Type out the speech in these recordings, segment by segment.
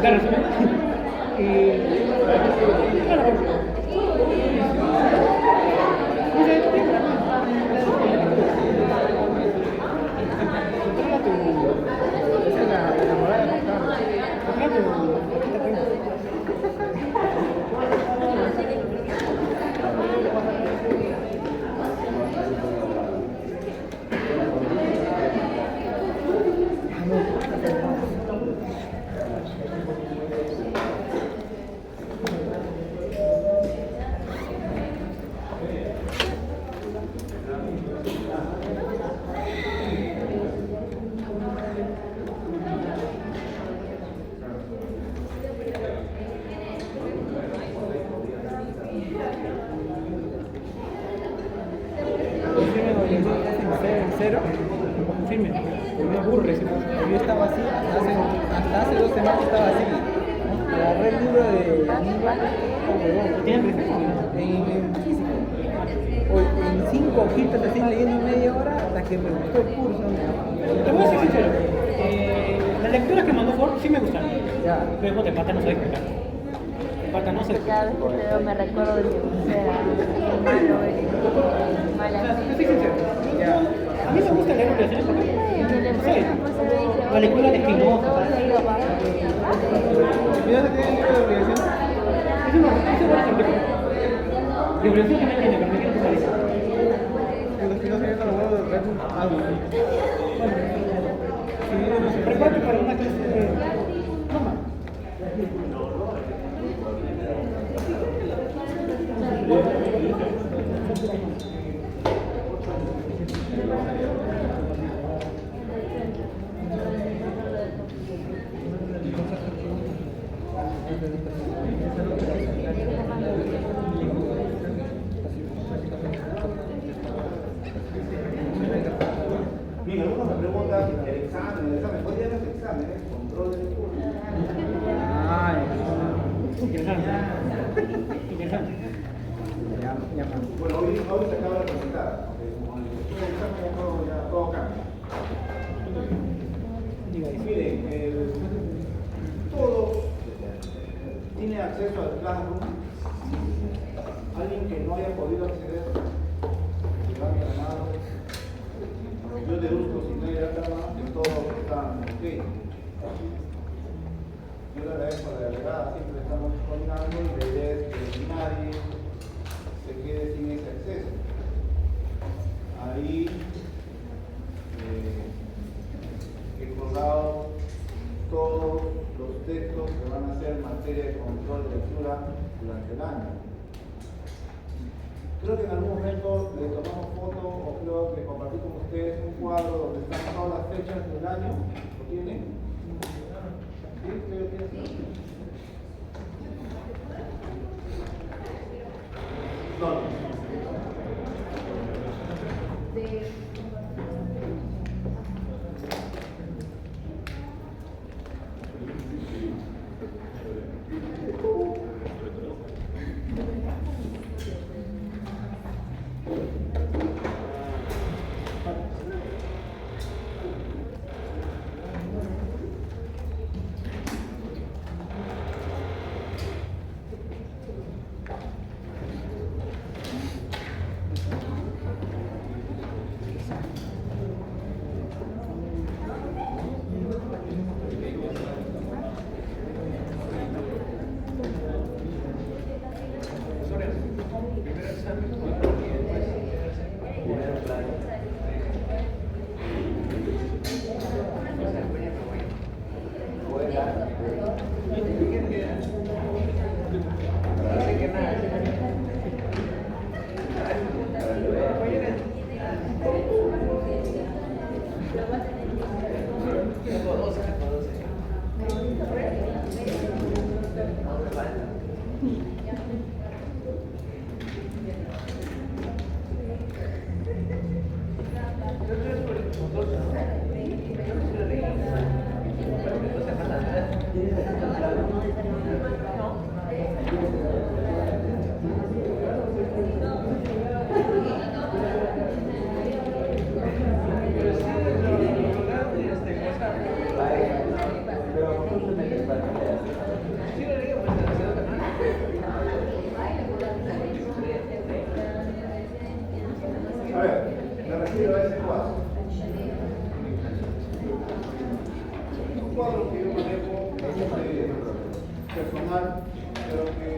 Claro, y cero, confirme, me aburre. Yo estaba así, hasta hace 2 semanas estaba así. Agarré el libro de ¿tienes en físico? En 5 hojitas así leyendo media hora hasta que me gustó el curso. Te voy a ser sincero, las lecturas que mandó Ford sí me gustaron. Ya. Pero de pata no sé explicar. De pata no sé explicar. Cada vez que te veo me recuerdo de mi pulsera, malo, mala. Soy sincero. Ya. A mí me gusta leer obligaciones porque la lectura de Spinoza. ¿Ya se tiene el libro de obligaciones? Es una artículo. De obligación también tiene, pero me quiero especializar. Los Spinoza ya no lo vuelvo a ver algo. Bueno, prepárate para una clase de... Toma. Bien, algunos me preguntan el examen, ¿cuál día no es examen? Control de lectura. Interesante. Interesante. Bueno, hoy se acaba de presentar. Con el examen ya todo cambia. Miren, todos tienen acceso al Classroom. Alguien que no haya podido acceder, levanta la mano. Yo deduzco, si no hay la mano, que todos están ok. Yo le agradezco a la delegada, siempre estamos coordinando y la idea es que nadie se quede sin ese acceso. Ahí he colgado todos los textos que van a ser materia de control de lectura durante el año. Creo que en algún momento le tomamos foto o creo que compartí con ustedes un cuadro donde están todas las fechas del año. ¿Lo tienen? ¿Sí? ¿Usted lo tiene? No. pero que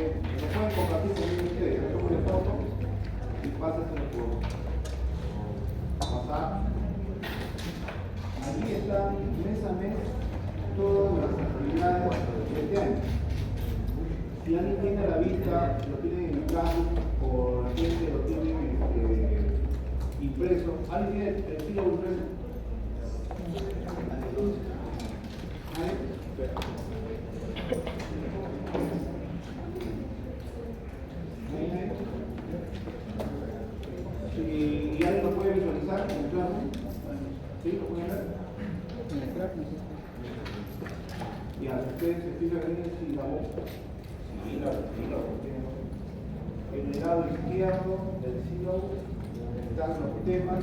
lo pueden compartir con ustedes. Yo tomo una foto y pásenselo por WhatsApp. Aquí están mes a mes todas las actividades de este año. Si alguien tiene a la vista, lo tiene en el plan o la gente lo tiene impreso. ¿Alguien tiene el estilo impreso? ¿Y alguien lo puede visualizar en el plano? ¿Sí? ¿Lo pueden ver? Ya, ustedes se fijan en el sílabo. Sí, sílabo. En el lado izquierdo del sílabo están los temas.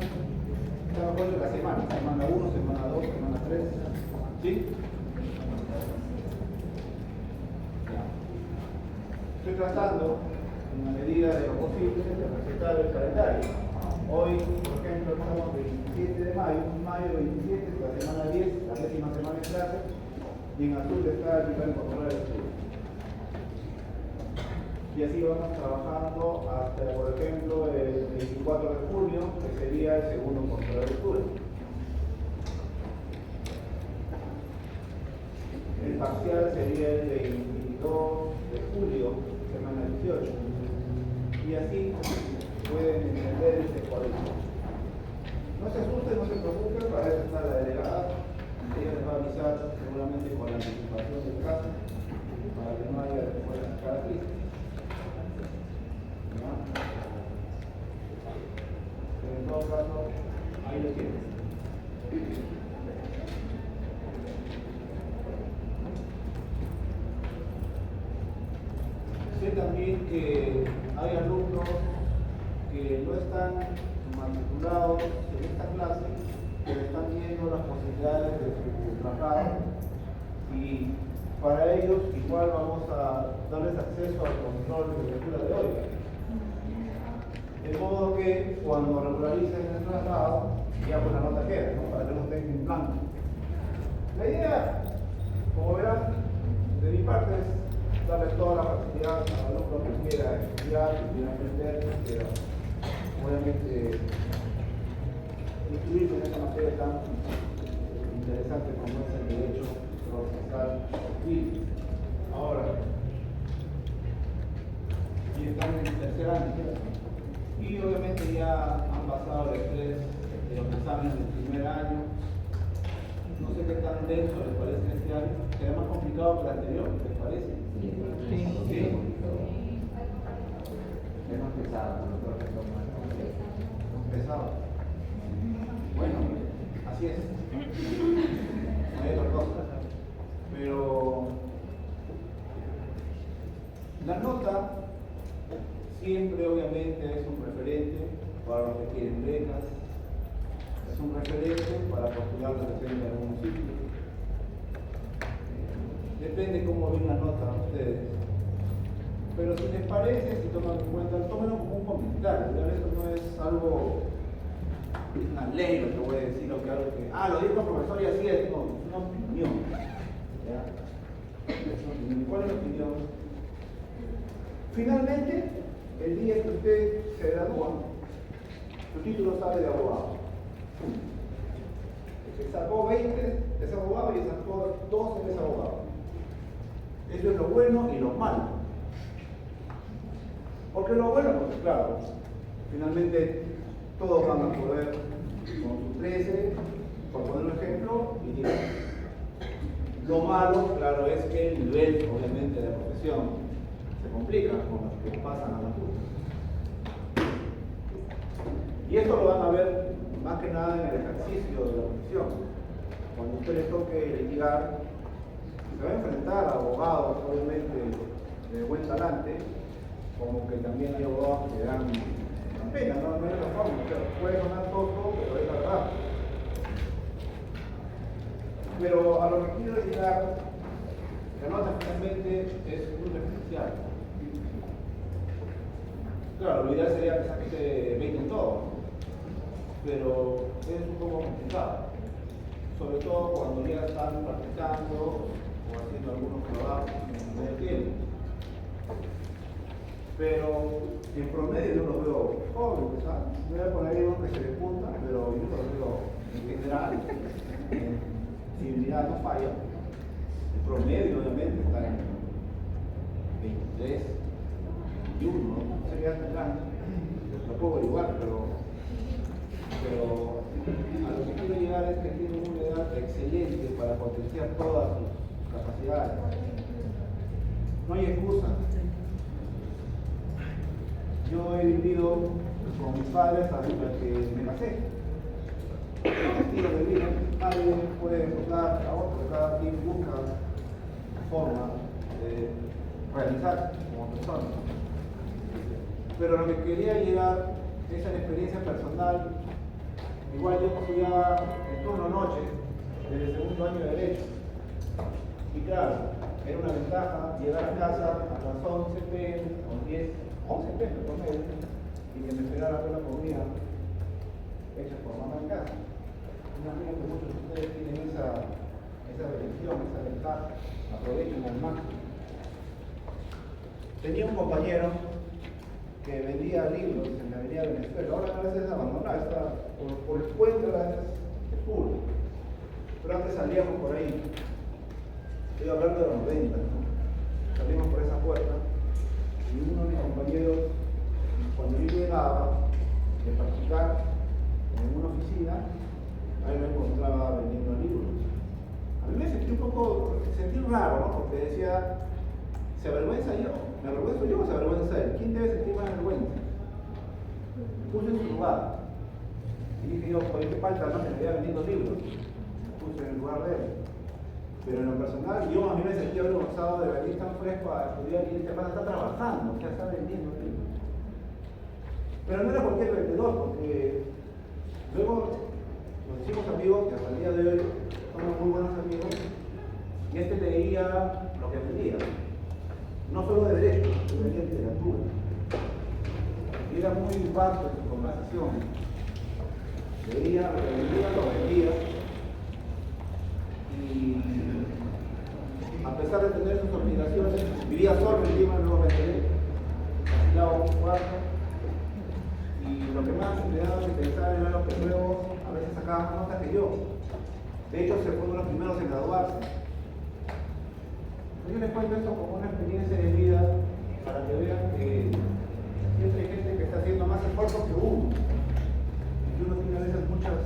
Están los de la semana. Semana 1, semana 2, semana 3. ¿Sí? Estoy tratando, en la medida de lo posible, de respetar el calendario. Hoy, por ejemplo, estamos el 27 de mayo, 27, la semana 10, la 10ª semana de clase, y en azul está el nivel corporal de estudio. Y así vamos trabajando hasta, por ejemplo, el 24 de junio, que sería el segundo corporal de estudio. El parcial sería el 22 de julio, semana 18. Y así pueden entender este cuadrito. No se asusten, no se preocupen, para eso está la delegada. Ella les va a avisar seguramente con la anticipación del caso, para que no haya después características. Pero en todo caso, ahí lo tienen. Sé también que hay alumnos que no están matriculados en esta clase, pero están viendo las posibilidades de su traslado, y para ellos igual vamos a darles acceso al control de lectura de hoy. De modo que cuando regularicen el traslado, ya pues la nota queda, ¿no? Para que no estén en blanco. La idea, como verán, de mi parte es darles toda la facilidad al alumno que quiera estudiar, que quiera aprender, que quiera, obviamente, instruirse en esta materia tan interesante como es el derecho procesal civil. Ahora, y están en el tercer año, y obviamente ya han pasado el estrés de los exámenes del primer año. No sé qué tan denso les parece este año. ¿Será más complicado que el anterior? ¿Les parece? Sí. ¿Sí? Es más pesado, Pesado. Bueno, así es. No hay otra cosa. Pero la nota siempre obviamente es un referente para los que quieren becas, es un referente para postular la residencia de algún sitio. Depende cómo ven la nota a ustedes. Pero si les parece, si toman en cuenta, tómenlo como un comentario. Eso no es algo, una ley lo que voy a decir, o que algo que, lo dijo el profesor y así es. No, es una opinión. ¿Ya? Es una opinión. ¿Cuál es la opinión? Finalmente, el día que usted se gradúa, su título sale de abogado. Se sacó 20 es abogado y sacó 12 es abogado. Eso es lo bueno y lo malo. Porque lo bueno, porque claro, finalmente todos van a poder con su 13, por poner un ejemplo, y digan. Lo malo, claro, es que el nivel, obviamente, de la profesión se complica con los que pasan a la curva. Y esto lo van a ver más que nada en el ejercicio de la profesión. Cuando usted les toque litigar, se va a enfrentar a abogados, obviamente, de buen talante, como que también hay abogados que dan pena, no es otra forma. O sea, puede sonar tonto, pero es la verdad. Pero a lo que quiero llegar, la nota finalmente es un referencial. Claro, lo ideal sería que saque 20 en todo, pero es un poco complicado. Sobre todo cuando ya están practicando o haciendo algunos trabajos en el medio tiempo. pero en promedio yo los veo jóvenes, ¿sabes? Voy a poner ahí uno que se despunta, pero yo los veo en general, si mirada no falla, el promedio obviamente está en 23, 21, no sería tan grande, lo puedo averiguar, pero a lo que quiero llegar es que tienen una edad excelente para potenciar todas sus capacidades. No hay excusa. Yo he vivido con mis padres hasta que me casé. Un estilo de vida, nadie puede juzgar a otro, cada quien busca forma de realizarse como persona. Pero lo que quería llegar es a la experiencia personal. Igual yo estudiaba en turno noche, desde el segundo año de Derecho. Y claro, era una ventaja llegar a casa a las 11 p.m. o 10, 11 p.m. por medio, y que me esperara con la comida hecha por mamá en casa. Imagino que muchos de ustedes tienen esa bendición, esa ventaja, aprovechen al máximo. Tenía un compañero que vendía libros en la avenida Venezuela, ahora a veces es abandonada, está por el puente, a veces es público, pero antes salíamos por ahí, estoy hablando de los 90, ¿no? Salimos por esa puerta y uno de mis compañeros, cuando yo llegaba de practicar en una oficina, ahí me encontraba vendiendo libros. A mí me sentí raro, ¿no? Porque decía, ¿se avergüenza yo? ¿Me avergüenzo yo o se avergüenza él? ¿Quién debe sentir más vergüenza? Me puse en su lugar. Y dije yo, ¿por qué falta no? Me veía vendiendo libros. Me puse en el lugar de él. Pero en lo personal, yo a mí me sentía avergonzado de venir tan fresco a estudiar y este man está trabajando, ya está vendiendo libros. Pero no era cualquier vendedor, porque luego nos hicimos amigos, que hasta el día de hoy somos muy buenos amigos, y este leía lo que vendía. No solo de derecho, sino de literatura. Y era muy vasto en su conversación. Leía, lo vendía. Y a pesar de tener sus obligaciones, vivía solo en Lima, luego me quedé, alquilaba un cuarto. Y lo que más me daba que pensar era los que luego a veces sacaban más notas que yo. De hecho, se fue uno de los primeros en graduarse. Yo les cuento esto como una experiencia de vida para que vean que siempre hay gente que está haciendo más esfuerzos que uno. Y uno tiene a veces muchas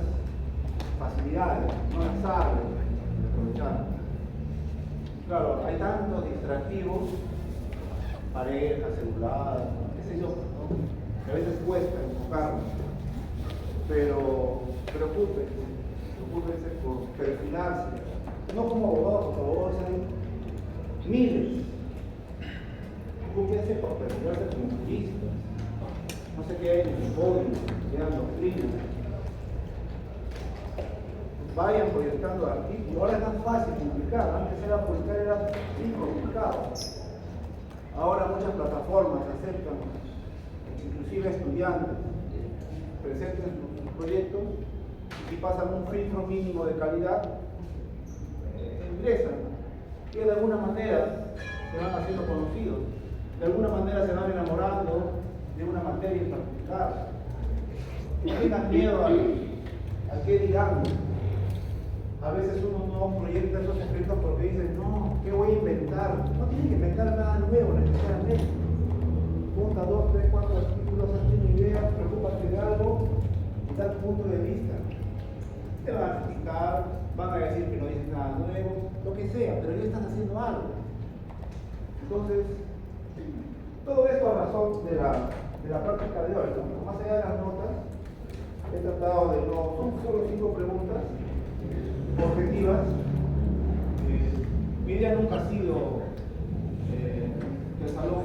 facilidades, no las sabe aprovechar. Claro, hay tantos distractivos, parejas, celulares, qué sé yo, ¿no? Que a veces cuesta enfocarnos. Pero preocúpense por perfilarse, no como abogados, porque abogados hay miles. Preocúpense por perfilarse como juristas. No sé qué hay en el código, lean doctrinas. Vayan proyectando artículos. Ahora es tan fácil publicar, antes era publicar, era muy complicado. Ahora muchas plataformas aceptan, inclusive estudiantes, presenten sus proyectos y pasan un filtro mínimo de calidad, ingresan. Que de alguna manera se van haciendo conocidos, de alguna manera se van enamorando de una materia en particular. No tengan miedo a qué dirán. A veces uno no proyecta esos escritos porque dice, no, ¿qué voy a inventar? No tiene que inventar nada nuevo necesariamente. Junta 2, 3, 4 artículos, hazte una idea, preocúpate de algo y da tu punto de vista. Te van a criticar, van a decir que no dices nada nuevo, lo que sea, pero ya están haciendo algo. Entonces, todo esto a razón de la práctica de hoy, ¿no? Más allá de las notas, he tratado de no, son solo 5 preguntas objetivas. Mi idea nunca ha sido que el salón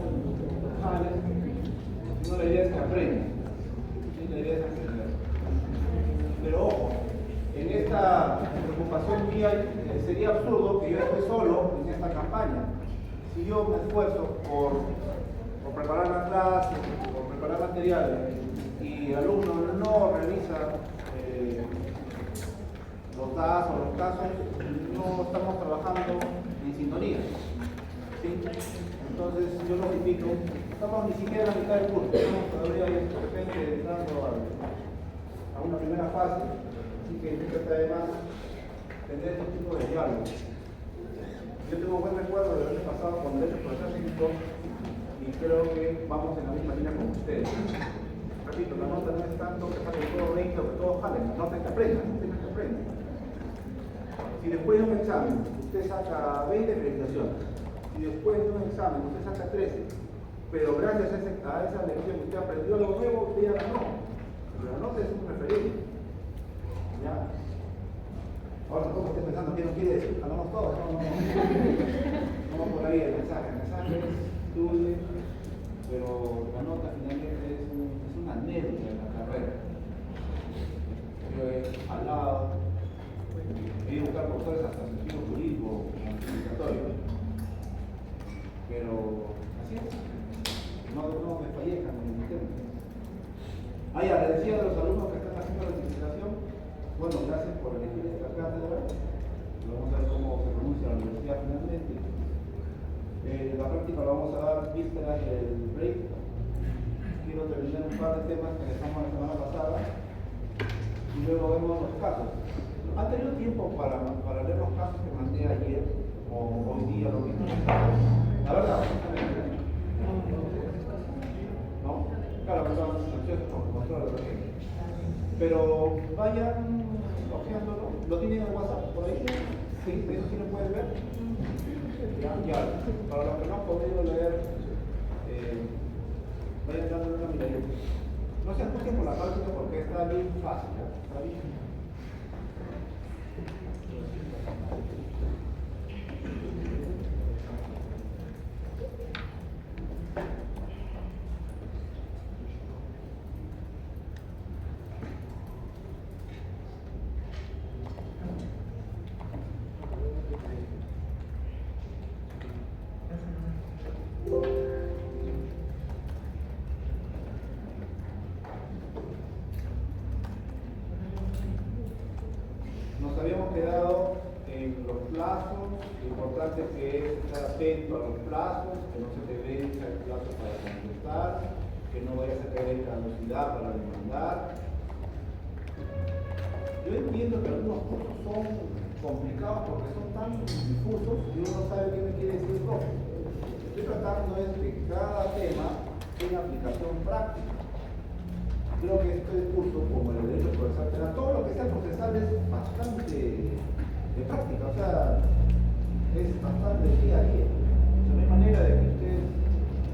jale, sino la idea es que aprendan. ¿Sí? La idea es aprender. Pero ojo, en esta preocupación mía sería absurdo que yo esté solo en esta campaña. Si yo me esfuerzo por preparar la clase, por preparar materiales, y el alumno no revisa los datos o los casos, no estamos trabajando en sintonía. ¿Sí? Entonces yo los invito estamos ni siquiera en la mitad del curso, estamos todavía de repente entrando a una primera fase, así que nunca está de más tener este tipo de diálogos. Yo tengo un buen recuerdo del año pasado con Derecho Procesamiento y creo que vamos en la misma línea con ustedes. Repito, la nota no es tanto que saque todo 20 o que todos jalen, la nota es que aprendan, ustedes que aprendan. Si después de un examen usted saca 20 acreditaciones, si después de un examen usted saca 13, pero gracias a esa lección usted aprendió algo nuevo, usted ya ganó. Pero la nota es un referente. ¿Ya? Ahora tampoco estoy pensando qué nos quiere decir, ganamos todos, no por ahí el mensaje es estudie, pero la nota finalmente es una anécdota de la carrera. Yo he hablado, he ido a buscar profesores hasta sentido jurídico, administratorio, pero así es, no me fallezcan en el tema. Le decía a los alumnos que están haciendo la certificación, bueno, gracias por elegir esta cátedra, vamos a ver cómo se pronuncia la universidad finalmente. La práctica la vamos a dar vísperas del break. Quiero terminar un par de temas que dejamos la semana pasada y luego vemos los casos. ¿Han tenido tiempo para leer los casos que mandé ayer o hoy día lo mismo? La verdad, ¿no? Claro, que son ansiosos por control de la. Pero vayan ojeándolo. ¿Lo tienen en WhatsApp por ahí? Sí, eso sí lo pueden ver. Ya. Para los que no han podido leer, vayan dándole una miradita. No se angustien por la práctica porque está bien fácil, ¿no? Está bien. Nos habíamos quedado en los plazos, lo importante que es estar atento a los plazos, que no se te venza el plazo para contestar, que no vayas a caer en caducidad para demandar. Yo entiendo que algunos cursos son complicados porque son tan difusos y uno no sabe qué me quiere decir todo. Estoy tratando es que cada tema tenga aplicación práctica. Creo que este curso, como el derecho procesal, todo lo que sea procesal es bastante de práctica, o sea, es bastante día a día. No hay manera de que usted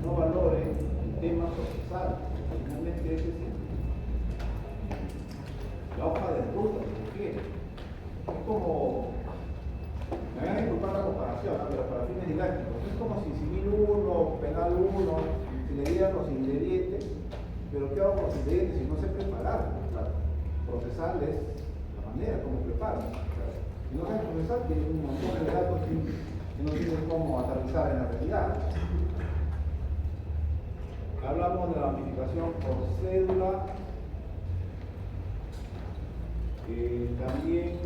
no valore el tema procesal. Finalmente es decir, la hoja de ruta, si quiere. Es como, me van a disculpar la comparación, pero para fines didácticos, es como si civil 1, penal 1, si le dieran los ingredientes. Pero ¿qué hago con los ingredientes si no sé preparar? Claro, procesar es la manera como preparo. Si no sabes procesar, tienes un montón de datos que no tienes cómo aterrizar en la realidad. Hablamos de la notificación por cédula. También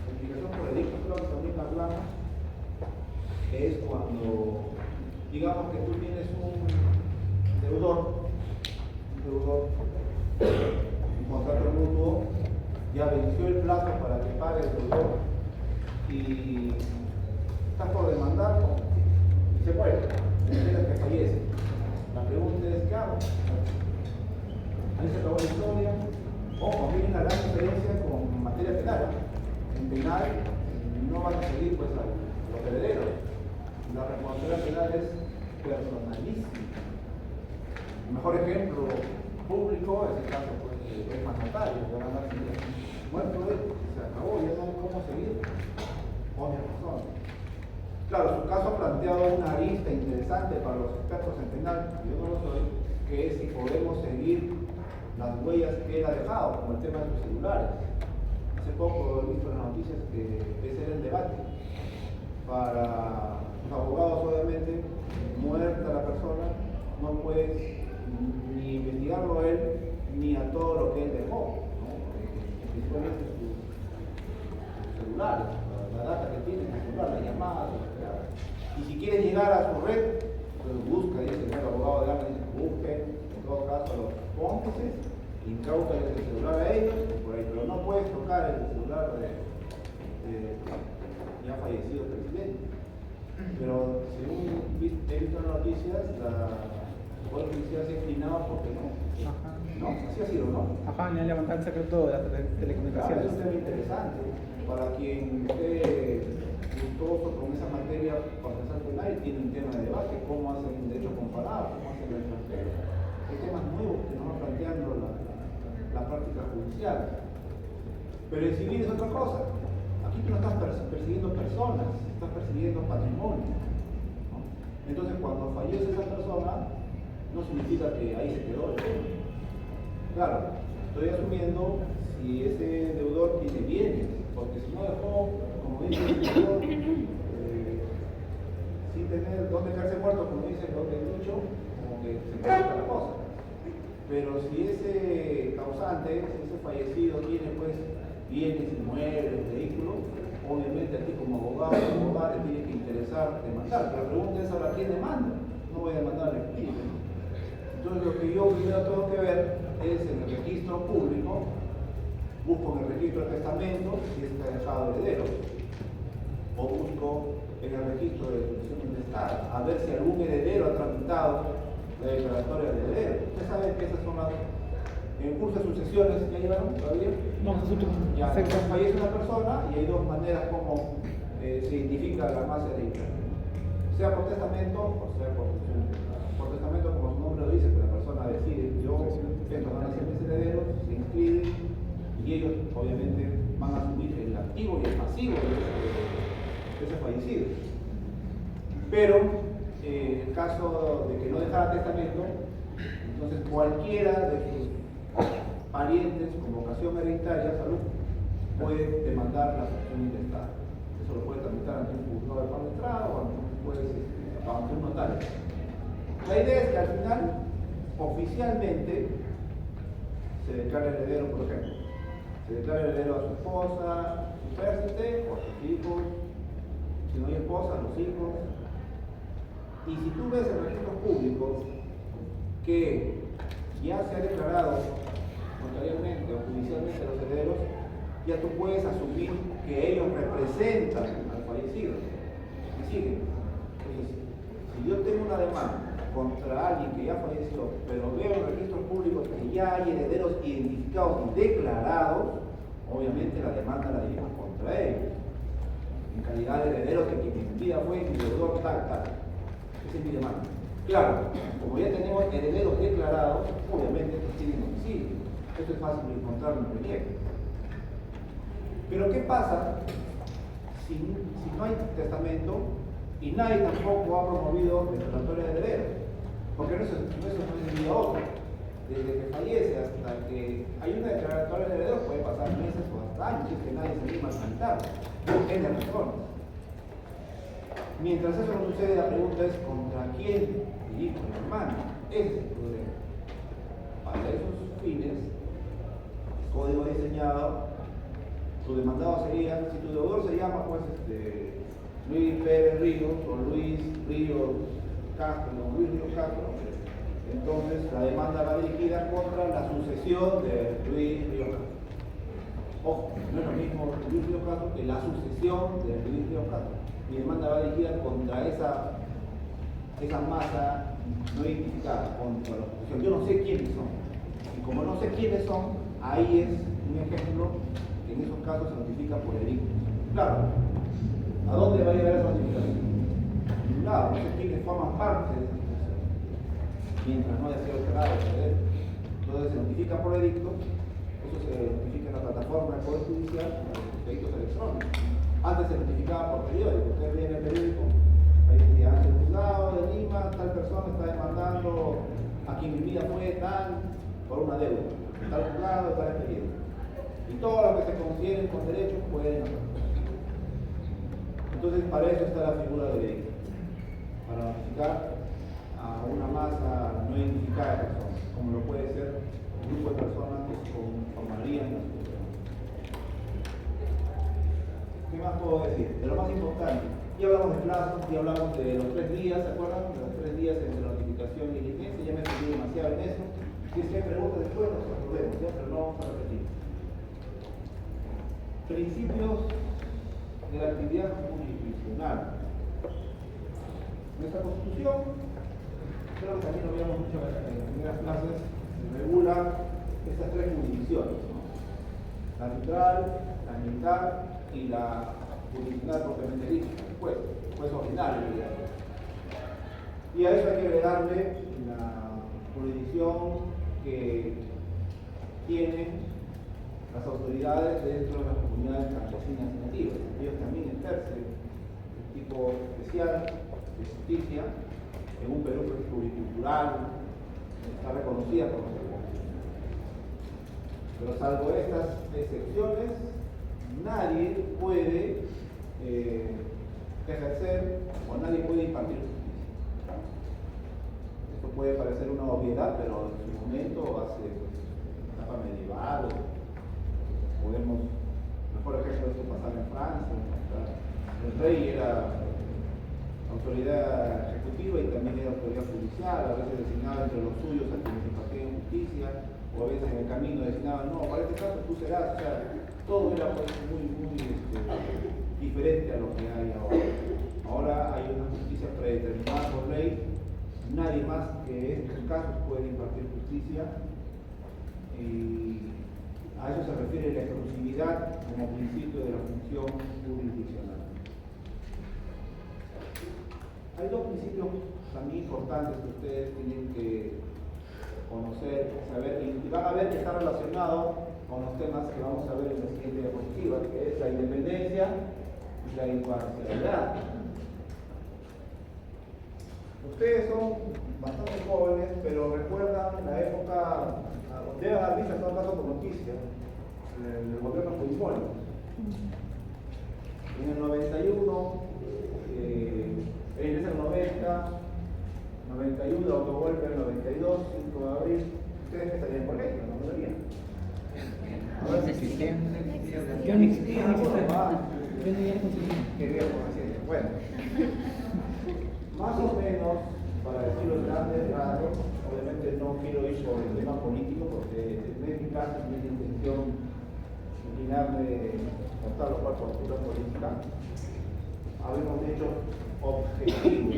notificación por edicto, creo que también hablamos. Que es cuando, digamos que tú tienes un deudor, un contrato mutuo, ya venció el plazo para que pague el deudor y estás por demandarlo y se muere, te enteras que fallece. La pregunta es: ¿qué hago? Ahí se acabó la historia. Ojo, aquí hay una gran diferencia con materia penal. En penal no van a seguir pues a los herederos. La responsabilidad penal es personalísima. El mejor ejemplo público es el caso pues, del mandatario, que van a dar muerto él, se acabó, ya no hay cómo seguir. Obvia razón. Claro, su caso ha planteado una arista interesante para los expertos en penal, yo no lo soy, que es si podemos seguir las huellas que él ha dejado, como el tema de sus celulares. Hace poco he visto en las noticias que ese era el debate. Para los abogados, obviamente, muerta la persona, no puedes ni investigarlo a él, ni a todo lo que él dejó, ¿no? Principalmente sus celulares, la data que tiene en el celular, la llamada, y si quiere llegar a su red, pues busca y dice, bueno, meses, incáutales el celular a ellos, por ahí, pero no puedes tocar el celular de ya fallecido presidente. Pero según he visto en las noticias, la Poder Judicial se ha inclinado porque no. Ajá. ¿No? Así ha sido, ¿no? Ajá, ni han levantado el secreto de las Claro, telecomunicaciones. es un tema interesante. Para quien esté gustoso con esa materia procesal penal, tiene un tema de debate, cómo hacen un derecho comparado, cómo hacen el extranjero. Hay temas nuevos que nos va planteando la práctica judicial. Pero el civil es otra cosa. Aquí tú no estás persiguiendo personas, estás persiguiendo patrimonio, ¿no? Entonces, cuando fallece esa persona, no significa que ahí se quedó el tema. Claro, estoy asumiendo si ese deudor tiene bienes, porque si no dejó, como dice el deudor, sin tener dónde caerse muerto, como dice el dicho, como que se complica la cosa. Pero si ese causante, si ese fallecido tiene pues bienes, inmuebles, vehículos, obviamente a ti como abogado o abogada te tiene que interesar demandar. Pero la pregunta es ahora, ¿quién demanda? No voy a demandar al espíritu. Entonces lo que yo primero tengo que ver es en el registro público, busco en el registro de testamento si está dejado heredero, o busco en el registro de sucesión intestada, a ver si algún heredero ha tramitado la declaratoria de heredero. Ustedes saben que esas son las... En el curso de sucesiones, ¿ya llevaron todavía? No, nosotros Ya, fallece una persona y hay dos maneras como se identifica la masa hereditaria. Sea por testamento o sea por sucesión intestada. Por testamento, como su nombre lo dice, que la persona decide, yo estos van a ser mis herederos, se inscriben y ellos obviamente van a asumir el activo y el pasivo de ese fallecido. Pero en el caso de que no dejara testamento, entonces cualquiera de sus parientes con vocación hereditaria, salud, puede demandar la sucesión intestada. Eso lo puede tramitar ante un juzgado de paz de entrada o ante un notario. La idea es que al final, oficialmente, se declara heredero, por ejemplo. Se declara heredero a su esposa, su pércite, o a sus hijos. Si no hay esposa, a los hijos. Y si tú ves en registros públicos que ya se ha declarado notarialmente o judicialmente a los herederos, ya tú puedes asumir que ellos representan al fallecido. ¿Me siguen? Entonces, si yo tengo una demanda contra alguien que ya falleció, pero veo en registros públicos que ya hay herederos identificados y declarados, obviamente la demanda la dirijo contra ellos, en calidad de herederos de quien en vida fue mi deudor tal. Esa es mi demanda. Claro, como ya tenemos herederos declarados, obviamente estos tienen domicilio. Esto es fácil de encontrar en el proyecto. Pero ¿qué pasa si no hay testamento y nadie tampoco ha promovido declaratoria de heredero? Porque eso no es de un día a otro. Desde que fallece hasta que hay una declaratoria de heredero puede pasar meses o hasta años, si es que nadie se anima a tramitar. En las razones. Mientras eso no sucede, la pregunta es ¿contra quién dirijo el hermano? Ese es el problema. Para esos fines, el código diseñado, su demandado sería, si tu deudor se llama pues Luis Pérez Ríos o Luis Ríos Castro, entonces la demanda va dirigida contra la sucesión de Luis Ríos Castro. Ojo, no es lo mismo Luis Ríos Castro que la sucesión de Luis Ríos Castro. Mi demanda va dirigida contra esa masa no identificada, contra la sucesión. Yo no sé quiénes son. Y como no sé quiénes son, ahí es un ejemplo que en esos casos se notifica por edicto. Claro, ¿a dónde va a llegar esa notificación? A un lado, no sé quiénes forman parte de esa sucesión, mientras no haya sido declarado el heredero. Entonces se notifica por edicto, eso se notifica en la plataforma del Poder Judicial, en los edictos electrónicos. Antes se notificaba por periódico, usted lee en el periódico, ahí decía, ante el juzgado de Lima, tal persona está demandando a quien en vida fue tal por una deuda, tal juzgado, tal expediente. Y todo lo que se consideren con derechos pueden hacer. Entonces, para eso está la figura del edicto, para notificar a una masa no identificada de personas, como lo puede ser un grupo de personas que formarían la sociedad. ¿Qué más puedo decir? De lo más importante, ya hablamos de plazos, ya hablamos de los 3 días, ¿se acuerdan? De los 3 días entre la notificación y diligencia, ya me extendí demasiado en eso. Si es que hay preguntas después, nos aprobemos, ¿ya? Pero no vamos a repetir. Principios de la actividad jurisdiccional. Nuestra Constitución, creo que también lo habíamos dicho en las primeras clases, regula estas tres jurisdicciones, ¿no? La neutral, la militar y la jurisdiccional propiamente dicha, juez ordinario, digamos. Y a eso hay que agregarle la jurisdicción que tienen las autoridades dentro de las comunidades campesinas y nativas. Ellos también ejercen un tipo especial de justicia en un Perú pluricultural, está reconocida por los demás. Pero salvo estas excepciones, nadie puede ejercer o nadie puede impartir justicia. Esto puede parecer una obviedad, pero en su momento, hace la etapa medieval, podemos, mejor ejemplo de esto pasaba en Francia. El rey era autoridad ejecutiva y también era autoridad judicial, a veces designaba entre los suyos a quienes impartían justicia, o a veces en el camino designaban, no, para este caso tú serás, o sea, todo era pues, muy diferente a lo que hay ahora. Ahora hay una justicia predeterminada por ley, nadie más que estos casos puede impartir justicia, y a eso se refiere la exclusividad como principio de la función jurisdiccional. Hay dos principios también importantes que ustedes tienen que conocer, saber, y van a ver que está relacionado con los temas que vamos a ver en la siguiente diapositiva, que es la independencia y la imparcialidad. Ustedes son bastante jóvenes, pero recuerdan la época, deben haber visto en todo caso por noticias, el gobierno Fujimori. En el 91, en el 90, 91, autogolpe en el 92, 5 de abril, ustedes que estarían en colegio, ¿no? ¿No estarían? No existía. Yo ni existía. Yo ni era consciente. Qué bien, consciente. Bueno, más o menos, para decirlo en grandes rasgos, obviamente no quiero ir por el tema político, porque en este caso no es intención inclinarme contar los cual postura política. Hablemos de hechos objetivos.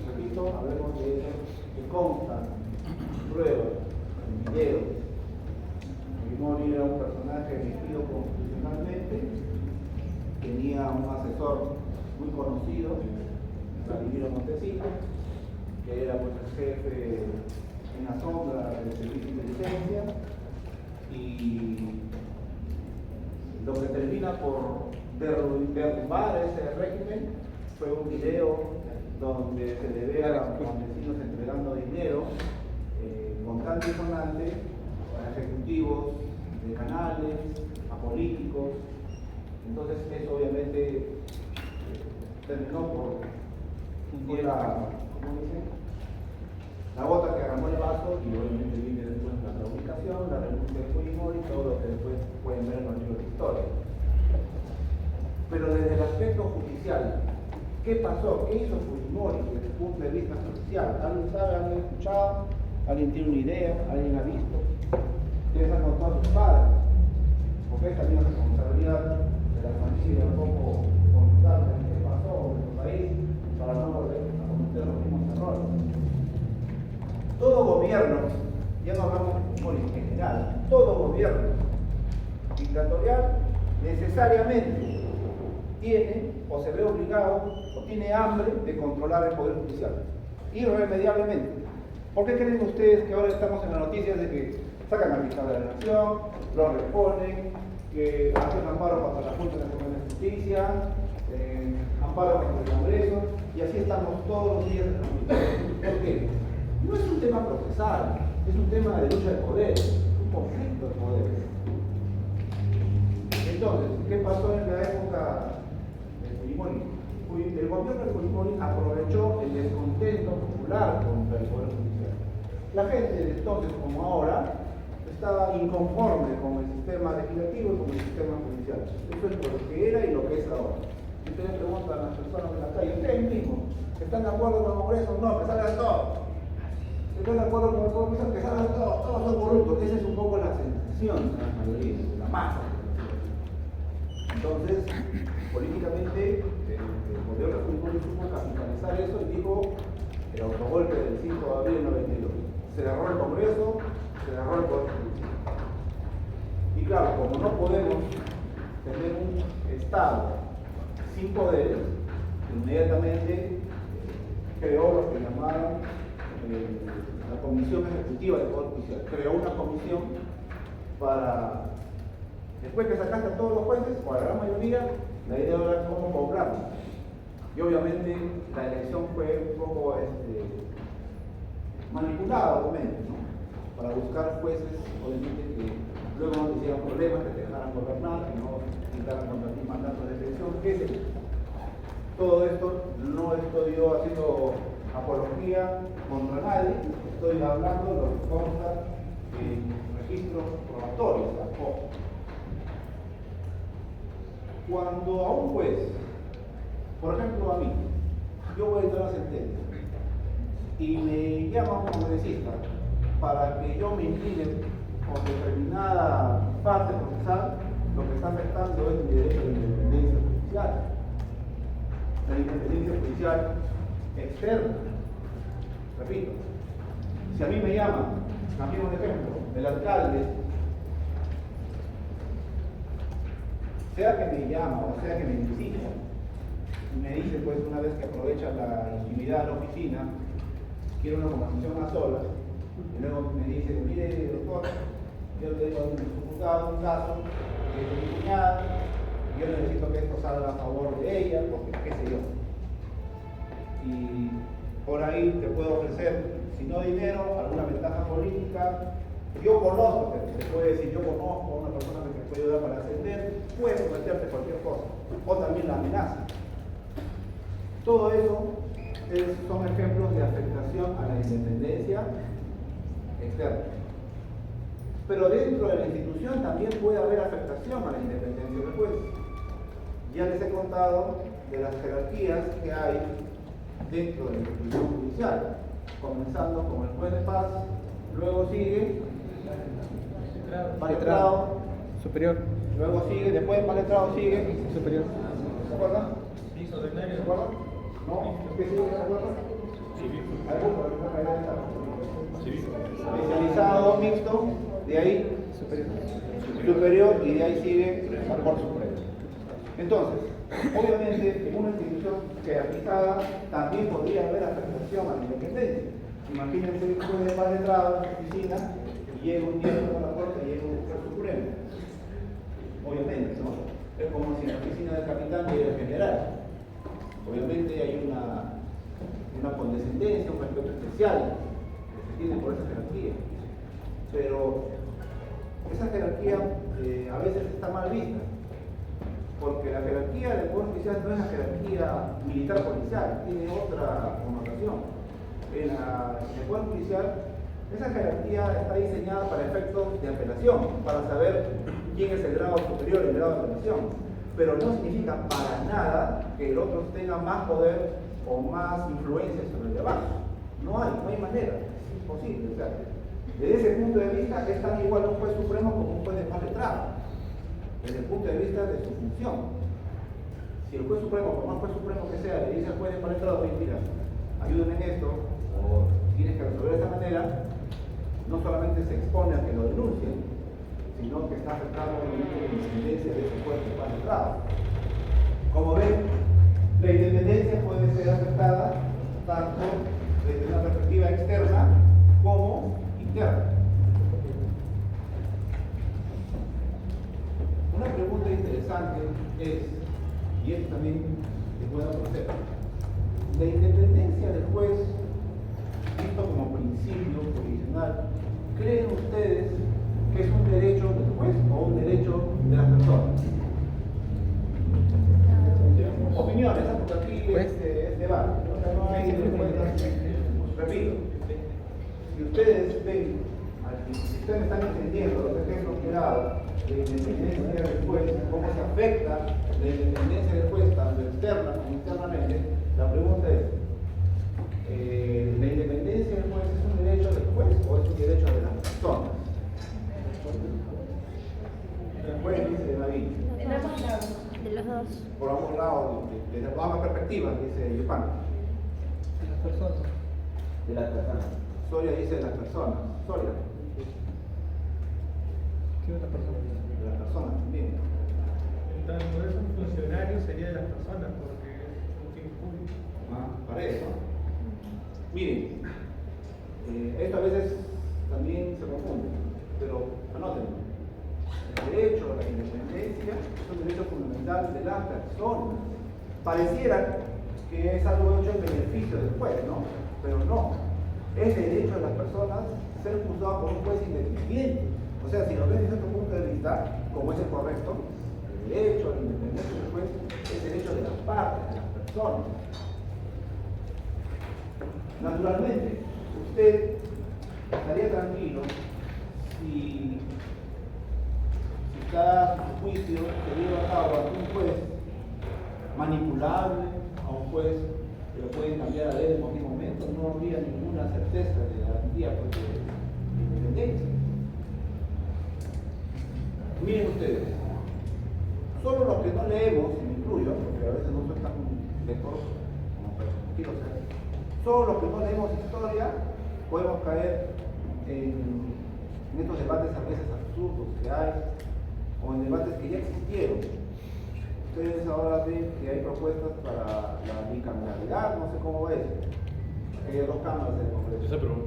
Repito, hablemos de hechos que constan, pruebas, videos. Fujimori era un personaje elegido constitucionalmente, tenía un asesor muy conocido, Vladimiro Montesinos, que era pues, el jefe en la sombra del servicio de inteligencia, y lo que termina por derrumbar ese régimen fue un video donde se le ve a los Montesinos entregando dinero contante y sonante a ejecutivos de canales, a políticos. Entonces eso obviamente terminó por la gota que agarró el vaso, y obviamente viene después la claudicación, la renuncia de Fujimori y todo lo que después pueden ver en los libros de historia. Pero desde el aspecto judicial, ¿qué pasó? ¿Qué hizo Fujimori desde el punto de vista judicial? ¿Alguien sabe? ¿Alguien ha escuchado? ¿Alguien tiene una idea? ¿Alguien ha visto? ¿Quiénes han contado a sus padres? Porque es también la responsabilidad de la familia un poco contarles qué pasó en nuestro país para no volver a cometer los mismos errores. Todo gobierno, ya no hablamos de Fujimori en general, todo gobierno dictatorial necesariamente tiene o se ve obligado o tiene hambre de controlar el poder judicial, irremediablemente. ¿Por qué creen ustedes que ahora estamos en las noticias de que sacan al fiscal de la nación, lo reponen, que hacen amparo contra la Junta Nacional de Justicia, amparo contra el Congreso, y así estamos todos los días en las noticias? ¿Por qué? No es un tema procesal, es un tema de lucha de poderes, un conflicto de poderes. Entonces, ¿qué pasó en la época de Fujimori? El gobierno de Fujimori aprovechó el descontento popular contra el poder judicial. La gente de entonces como ahora estaba inconforme con el sistema legislativo y con el sistema judicial. Eso es lo que era y lo que es ahora. Si ustedes preguntan a las personas de la calle, ustedes mismos, ¿están de acuerdo con el Congreso? No, que salgan todos. estoy de acuerdo con el profesor que saben todos son corruptos. Esa es un poco la sensación de la mayoría, de la masa. Entonces, políticamente, el gobierno fútbol supo capitalizar eso y dijo el autogolpe del 5 de abril del 92. Se derró el Congreso, se derró el Poder Judicial. Y claro, como no podemos tener un Estado sin poderes, inmediatamente creó lo que llamaron la Comisión Ejecutiva del Poder Judicial. Creó una comisión para, después que sacaste a todos los jueces, o a la gran mayoría, la idea era cómo cobrarlos. Y obviamente la elección fue un poco manipulada, obviamente, ¿no? Para buscar jueces, obviamente, que luego no te hicieran problemas, que te dejaran gobernar, que no quitaran contra ti mandatos de elección, qué sé yo. Todo esto no estoy yo haciendo apología contra nadie, estoy hablando de lo que consta en registros probatorios. Ojo. Cuando a un juez, por ejemplo a mí, yo voy a entrar a sentencia y me llama un congresista para que yo me incline con determinada parte procesal, lo que está afectando es mi derecho de independencia judicial. La independencia judicial externa. Repito, si a mí me llaman, cambiemos de ejemplo, el alcalde, sea que me llama o sea que me visita, y me dice, pues, una vez que aprovecha la intimidad de la oficina, quiere una conversación a solas, y luego me dice, mire, doctor, yo tengo un caso que es de mi cuñada, yo necesito que esto salga a favor de ella, porque qué sé yo. Y por ahí te puedo ofrecer, si no dinero, alguna ventaja política. Yo conozco, te puede decir, yo conozco a una persona que te puede ayudar para ascender, puede prometerte cualquier cosa, o también la amenaza. Todo eso son ejemplos de afectación a la independencia externa. Pero dentro de la institución también puede haber afectación a la independencia del juez. Ya les he contado de las jerarquías que hay dentro de la institución judicial, comenzando con el juez de paz, luego sigue magistrado superior, luego sigue, después del magistrado sigue superior. ¿Se acuerdan? ¿Se acuerdan? ¿No? ¿Qué sigue? ¿Se acuerdan? Especializado, mixto, de ahí superior y de ahí sigue la Corte Suprema. Entonces, obviamente, en una institución jerarquizada también podría haber afectación a la independencia. Imagínense que un juez de paz entrado en la oficina y llega un miembro de la Corte y llega un juez supremo. Obviamente, ¿no? Es como si en la oficina del capitán llega el general. Obviamente hay una condescendencia, un respeto especial que se tiene por esa jerarquía. Pero esa jerarquía a veces está mal vista. Porque la jerarquía del Poder Judicial no es la jerarquía militar policial, tiene otra connotación. En el Poder Judicial, esa jerarquía está diseñada para efectos de apelación, para saber quién es el grado superior y el grado de apelación. Pero no significa para nada que el otro tenga más poder o más influencia sobre el de abajo. No hay manera, es imposible. O sea, desde ese punto de vista es tan igual un juez supremo como un juez de paz letrado. Desde el punto de vista de su función. Si el juez supremo, por más juez supremo que sea, le dice al juez de paz letrado, oye, mira, ayúdame en esto, o tienes que resolver de esta manera, no solamente se expone a que lo denuncien, sino que está afectando la independencia de ese juez de paz letrado. Como ven, la independencia puede ser afectada tanto desde una perspectiva externa como interna. Una pregunta interesante es, y esto también es bueno conocer, la independencia del juez, visto como principio jurisdiccional, ¿creen ustedes que es un derecho del juez o un derecho de las personas? Opiniones, ¿no? Porque aquí es debate, no hay respuestas. Repito, si ustedes ven, si ustedes están entendiendo los ejemplos que he dado de independencia del juez, cómo se afecta la independencia del juez, tanto externa como internamente, la pregunta es, ¿la independencia del juez es un derecho del por ambos lados, desde ambas perspectivas, dice Yupan. De las personas. De las personas. Soria dice de las personas. Soria. ¿Qué otra persona? De las personas también. Entonces, por eso un funcionario sería de las personas, porque es un fin público. Para eso. Miren, esto a veces también se confunde, pero anótenlo. El derecho a la independencia es un derecho fundamental de las personas. Pareciera que es algo hecho en beneficio del juez, ¿no? Pero no. Es derecho de las personas ser juzgados por un juez independiente. O sea, si lo ven desde otro punto de vista, como es el correcto, el derecho a la independencia del juez es derecho de las partes, de las personas. Naturalmente, usted estaría tranquilo si cada juicio se lleva a cabo ante un juez manipulable, a un juez que lo pueden cambiar a ley en cualquier momento, no habría ninguna certeza de garantía pues, de independencia. Miren ustedes, solo los que no leemos, y me incluyo, porque a veces no soy tan lector como quiero ser, solo los que no leemos historia podemos caer en estos debates a veces absurdos que hay, o en debates que ya existieron. Ustedes ahora ven que hay propuestas para la bicameralidad, no sé cómo va eso. Hay dos cámaras del Congreso. Ya se aprobó.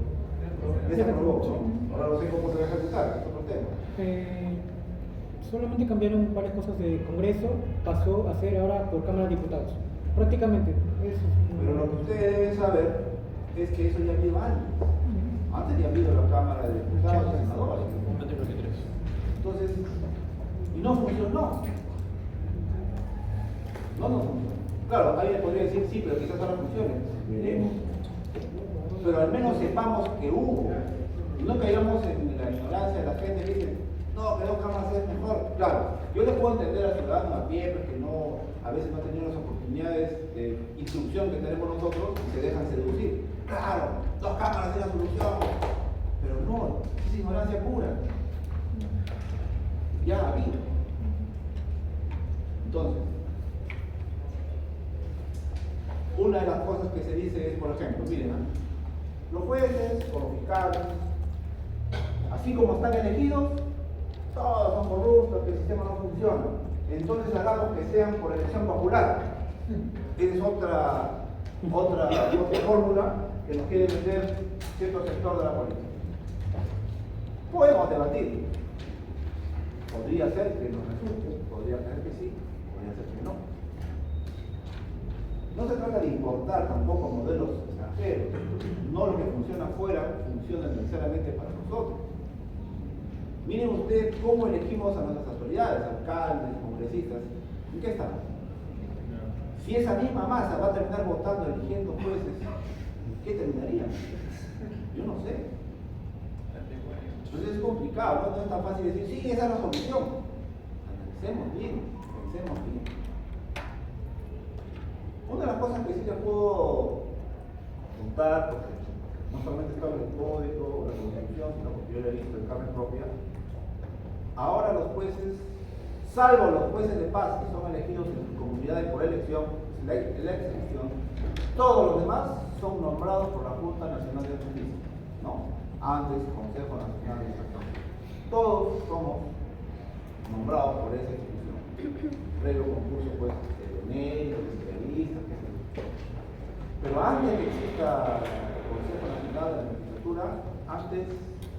Ya se aprobó. Ahora no sé cómo se va a ejecutar, es otro tema. Solamente cambiaron varias cosas de Congreso, pasó a ser ahora por Cámara de Diputados. Prácticamente. Eso es Pero lo que ustedes deben saber es que eso ya lleva años. Antes ya ha habido la Cámara de Diputados y Senadores. Entonces, y no funcionó. No funcionó. Claro, alguien podría decir sí, pero quizás ahora funcione. Veremos. Pero al menos sepamos que hubo. Y no caigamos en la ignorancia de la gente que dice, no, que dos cámaras es mejor. Claro, yo le puedo entender al ciudadano a pie porque no, a veces no ha tenido las oportunidades de instrucción que tenemos nosotros y se dejan seducir. Claro, dos cámaras es la solución. Pero no, es ignorancia pura. Ya ha habido. Entonces, una de las cosas que se dice es, por ejemplo, miren, los jueces o los fiscales, así como están elegidos, todos son corruptos, que el sistema no funciona. Entonces hagamos que sean por elección popular. Esa es otra fórmula que nos quiere meter cierto sector de la política. Podemos debatir. Podría ser que nos resulte, podría ser que sí, podría ser que no. No se trata de importar tampoco modelos extranjeros. No lo que funciona afuera funciona necesariamente para nosotros. Miren ustedes cómo elegimos a nuestras autoridades, alcaldes, congresistas. ¿En qué estamos? Si esa misma masa va a terminar votando, eligiendo jueces, ¿qué terminaría? Yo no sé. Entonces es complicado, no es tan fácil decir, sí, esa es la solución. Pensemos bien. Una de las cosas que sí les puedo contar, porque no solamente está en el código, la constitución, sino porque yo lo he visto en carne propia, ahora los jueces, salvo los jueces de paz que son elegidos en sus comunidades por elección, la elección, todos los demás son nombrados por la Junta Nacional de Justicia, ¿no? Antes Consejo Nacional de Justicia. Todos somos nombrados por esa institución. Previo concurso, pues, de medios, de entrevistas, qué sé yo. Pero antes de que exista el Consejo Nacional de la Legislatura, antes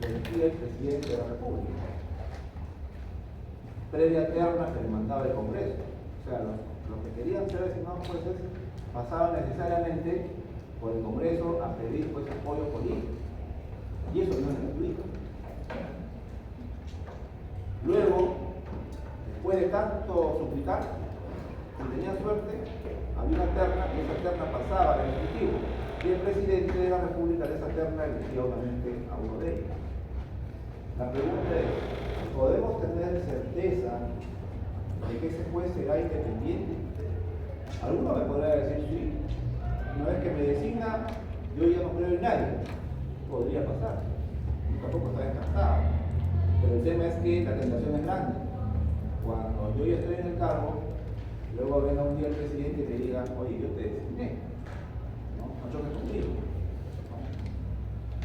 elegía el presidente de la República. Previa terna que le mandaba el Congreso. O sea, los que querían ser designados jueces pasaban necesariamente por el Congreso a pedir pues apoyo político. Y eso no es gratuito. Luego, después de tanto suplicar, si tenía suerte, había una terna y esa terna pasaba al Ejecutivo. Y el presidente de la República de esa terna elegía obviamente a uno de ellos. La pregunta es, ¿podemos tener certeza de que ese juez será independiente? Alguno me podrá decir, sí, una vez que me designa, yo ya no creo en nadie. Podría pasar, tampoco está descartado. Pero el tema es que la tentación es grande. Cuando yo ya estoy en el cargo, Luego venga un día el presidente y te diga, oye, yo te designé, no choques conmigo,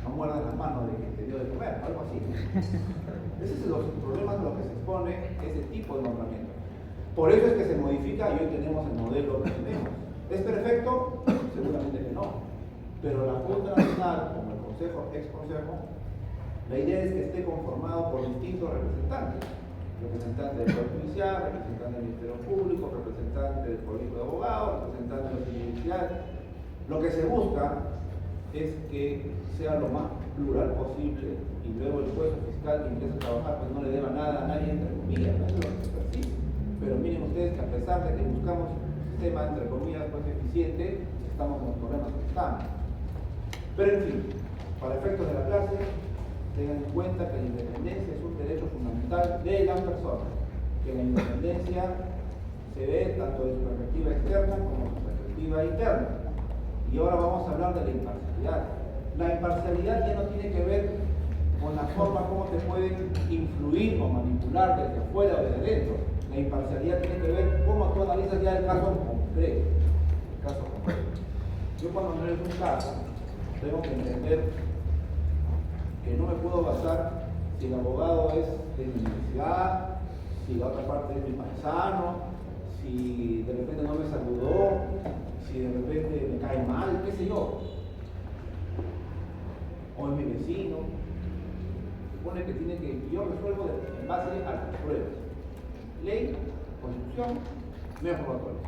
no muerdas las manos de que te dio de comer, algo así. Ese es los problemas a los que se expone ese tipo de nombramiento. Por eso es que se modifica y hoy tenemos el modelo que tenemos. ¿Es perfecto? Seguramente que no. Pero la Junta Nacional, como el Consejo, ex Consejo, la idea es que esté conformado por distintos representantes. Representante del Poder Judicial, representante del Ministerio Público, representante del Colegio de Abogados, representante de los judiciales. Lo que se busca es que sea lo más plural posible y luego el juez o fiscal que empieza a trabajar pues no le deba nada a nadie, entre comillas, no es lo que se percibe. Pero miren ustedes que a pesar de que buscamos un sistema, entre comillas, pues eficiente, estamos con los problemas que estamos. Pero en fin, para efectos de la clase, tengan en cuenta que la independencia es un derecho fundamental de las personas, que la independencia se ve tanto de su perspectiva externa como de su perspectiva interna. Y ahora vamos a hablar de la imparcialidad. La imparcialidad ya no tiene que ver con la forma como te pueden influir o manipular desde afuera o desde adentro. La imparcialidad tiene que ver cómo tú analizas ya el caso concreto. Yo cuando analizo un caso, tengo que entender que no me puedo basar si el abogado es de mi universidad, si la otra parte es mi paisano, si de repente no me saludó, si de repente me cae mal, qué sé yo. O es mi vecino. Supone que tiene que, yo resuelvo en base a las pruebas. Ley, constitución, medio probatorio.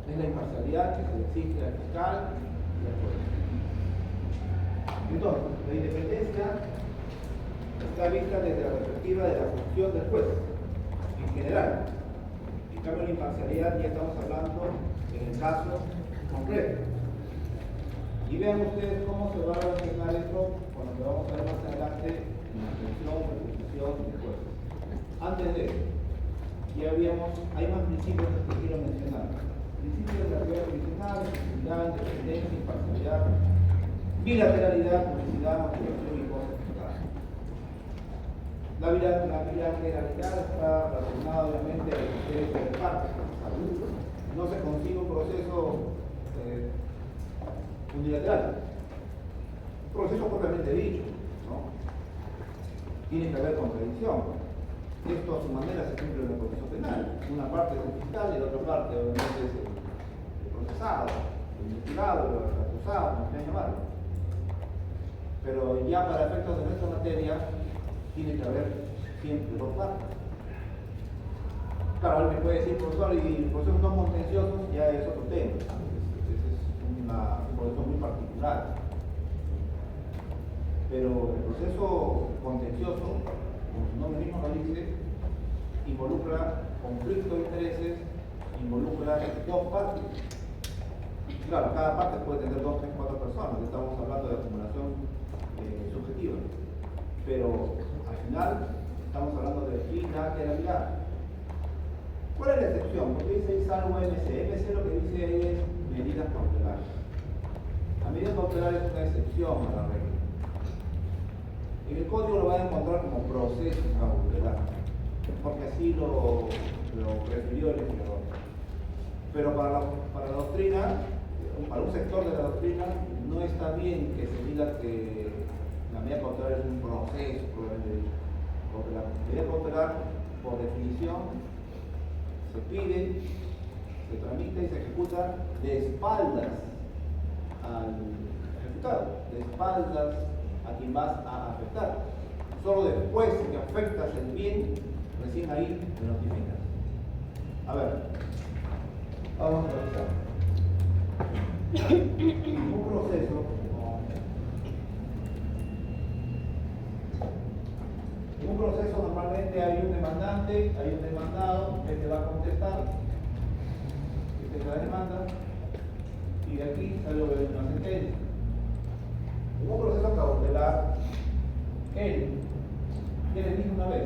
Es la imparcialidad que se le exige al fiscal y al juez. Entonces, la independencia está vista desde la perspectiva de la función del juez, en general. En cambio, la imparcialidad ya estamos hablando en el caso concreto. Y vean ustedes cómo se va a relacionar esto con lo que vamos a ver más adelante en la atención, restitución de jueces. Antes de eso, ya hay más principios que quiero mencionar. Principios de la regla jurisdiccional, efectividad, independencia, imparcialidad, bilateralidad, publicidad, motivación y cosas. La bilateralidad está relacionada obviamente a los intereses de parte. No se consigue un proceso unilateral. Proceso propiamente dicho, ¿no? Tiene que haber contradicción. Esto a su manera se cumple en el proceso penal. Una parte es el fiscal y la otra parte obviamente es el procesado, el investigado, el acusado, como quieran llamarlo. Pero ya para efectos de nuestra materia tiene que haber siempre dos partes. Claro, alguien me puede decir, profesor, y el proceso no contencioso ya es otro tema. Ese es un proceso muy particular. Pero el proceso contencioso, como su nombre mismo lo dice, involucra conflicto de intereses, involucra dos partes. Claro, cada parte puede tener 2, 3, 4 personas, estamos hablando de acumulación subjetiva. Pero al final estamos hablando de bilateralidad. ¿Cuál es la excepción? Porque dice ahí salvo MC. MC lo que dice ahí es medidas cautelares. La medida cautelar es una excepción a la regla. En el código lo van a encontrar como proceso cautelar, porque así lo prefirió el legislador. Pero para la doctrina, para un sector de la doctrina, no está bien que se diga que la medida cautelar es un proceso, porque la medida cautelar, por definición, se pide, se tramita y se ejecuta de espaldas al ejecutado, de espaldas a quien vas a afectar. Solo después que afectas el bien, recién ahí te notificas. A ver, vamos a revisar. Un proceso, en un proceso normalmente hay un demandante, hay un demandado, que te va a contestar, que te la demanda, y de aquí sale una sentencia. En un proceso cautelar, él, ya les dije una vez,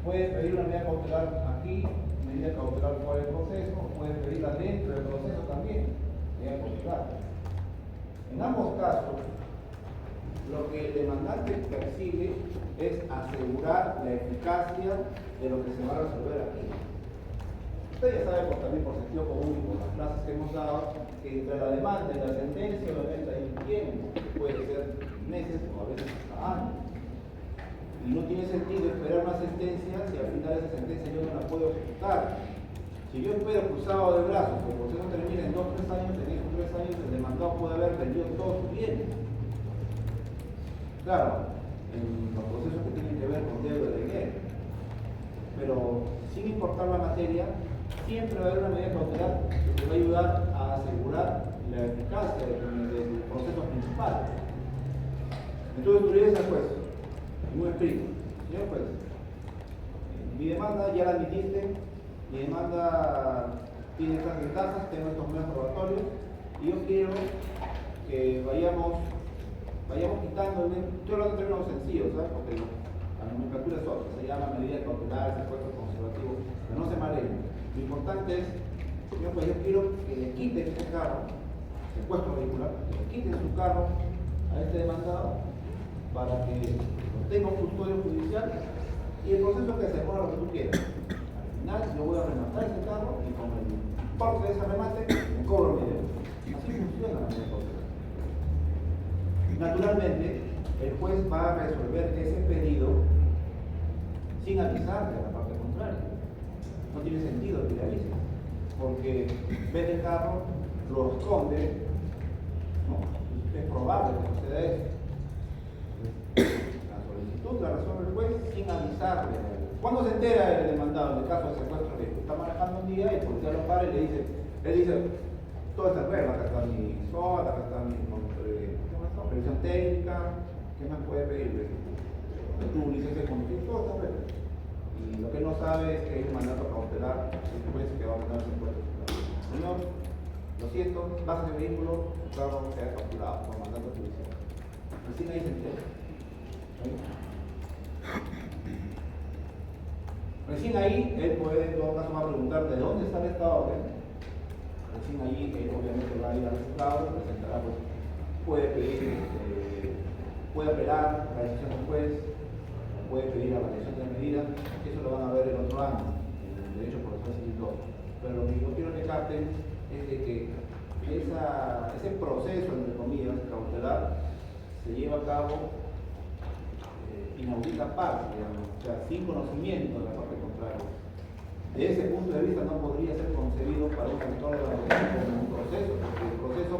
puedes pedir una medida cautelar aquí, medida cautelar fuera del proceso, puedes pedirla dentro del proceso también, medida cautelar. En ambos casos, lo que el demandante persigue es asegurar la eficacia de lo que se va a resolver aquí. Usted ya sabe también por sentido común y por las clases que hemos dado, que entre la demanda y la sentencia obviamente hay un tiempo, puede ser meses o a veces hasta años. Y no tiene sentido esperar una sentencia si al final esa sentencia yo no la puedo ejecutar. Si yo espero cruzado de brazos, que el proceso termina en 2 o 3 años, en esos 3 años el demandado puede haber vendido todos sus bienes. Claro, en los procesos que tienen que ver con deuda de dinero. Pero sin importar la materia, siempre va a haber una medida cautelar que te va a ayudar a asegurar la eficacia del proceso principal. Entonces tú le dices al juez, muy escrito, señor juez, mi demanda ya la admitiste, mi demanda tiene estas ventajas, tengo estos medios probatorios, y yo quiero que vayamos quitando, estoy hablando de términos sencillos, ¿sabes? Porque la nomenclatura es otra, se llama medida cautelar, secuestro conservativo, pero no se maleen. Lo importante es, señor juez, yo quiero que le quiten este carro, secuestro vehicular, que le quiten su carro a este demandado para que lo tenga un custodio judicial y el proceso que se demora lo que tú quieras. Al final yo voy a rematar ese carro y con el importe de ese remate me cobro mi dinero. Así funciona la medida cautelar. Naturalmente, el juez va a resolver ese pedido sin avisarle a la parte contraria. No tiene sentido que le avise, porque vende el carro, lo esconde, no, es probable que suceda eso. La solicitud la resuelve el juez sin avisarle. ¿Cuándo se entera el demandado en el caso de secuestro? Está manejando un día y el policía lo para y le dice, él dice, todo está en regla, acá está mi SOAT, acá está mi revisión técnica, ¿qué más puede pedir? Tu licencia de conducir, todo está en regla. Y lo que él no sabe es que hay un mandato cautelar, el juez que va a mandar el secuestro. Señor, lo siento, baja ese vehículo, su carro queda capturado por mandato judicial. Recién ahí se entera. Recién ahí, él puede, en todo caso, va a preguntar de dónde sale esta orden. Recién ahí, él obviamente va a ir al juzgado, presentará, pues, puede pedir, puede apelar la decisión del juez, puede pedir la variación de medida, eso lo van a ver el otro año, en el derecho procesal civil 2. Pero lo que yo quiero que capten es de que ese proceso, entre comillas, cautelar, se lleva a cabo inaudita parte, digamos, o sea, sin conocimiento de la parte contraria. De ese punto de vista no podría ser concebido para un actor de la justicia como un proceso, porque el proceso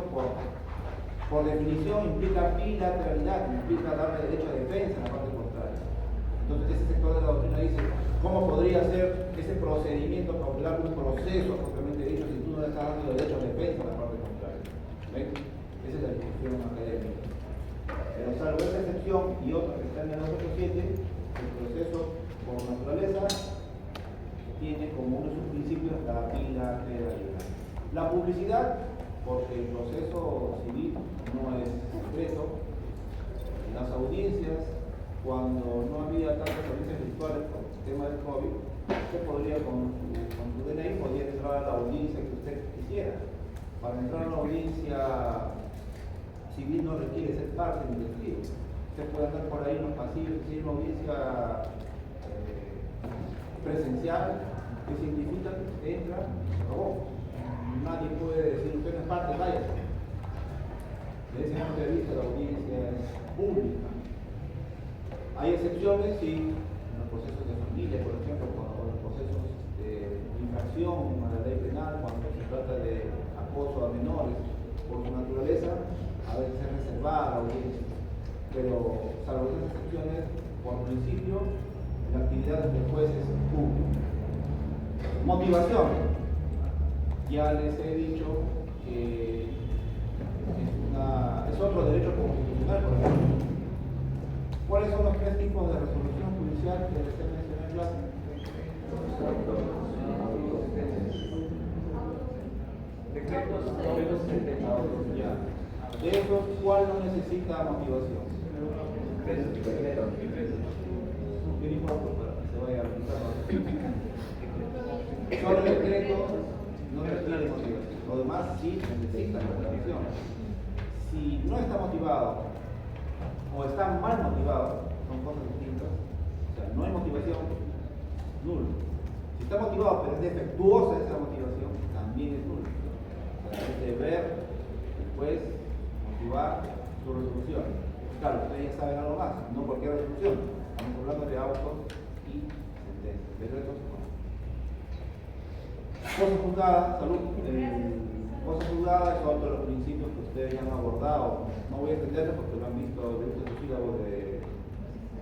por definición implica bilateralidad, implica darle derecho a defensa a la parte contraria. Entonces ese sector de la doctrina dice, ¿cómo podría ser ese procedimiento cautelar un proceso propiamente dicho si tú no le estás dando derecho a defensa a la parte contraria? ¿Ven? Esa es la discusión académica. Pero salvo esa excepción y otra que está en el 287, el proceso por naturaleza tiene como uno de sus principios la bilateralidad. La publicidad, porque el proceso civil no es secreto. Las audiencias, cuando no había tantas audiencias virtuales por el tema del COVID, usted podría con su DNI podría entrar a la audiencia que usted quisiera. Para entrar a una audiencia civil no requiere ser parte ni testigo. Usted puede andar por ahí en los pasillos, si hay una audiencia presencial, que significa que usted entra, se robó. Nadie puede decir, usted no es parte, vaya. Desde ese punto de vista, la audiencia es pública. Hay excepciones, sí, en los procesos de familia, por ejemplo, o los procesos de infracción a la ley penal, cuando se trata de acoso a menores, por su naturaleza, a veces es reservada la audiencia. Pero, salvo esas excepciones, por principio, la actividad del juez es pública. Motivación. Ya les he dicho que es otro derecho constitucional, por ejemplo. ¿Cuáles son los 3 tipos de resolución judicial que les he mencionado en clase? Decretos, novelos, sentenciados. Ya. De esos, ¿cuál no necesita motivación? ¿Qué importa para que se vaya a aplicar? Solo el decreto no requiere motivación. Lo demás sí necesita motivación. Si no está motivado o está mal motivado, son cosas distintas. O sea, no hay motivación, nulo. Si está motivado, pero es defectuosa esa motivación, también es nulo. O sea, es deber después motivar su resolución. Claro, ustedes ya saben algo más, no cualquier resolución. Estamos hablando de autos y sentencias, decretos. Cosa juzgada, salud. Cosa juzgada es otro de los principios que ustedes ya han abordado. No voy a extenderlo porque lo han visto de su sílabo de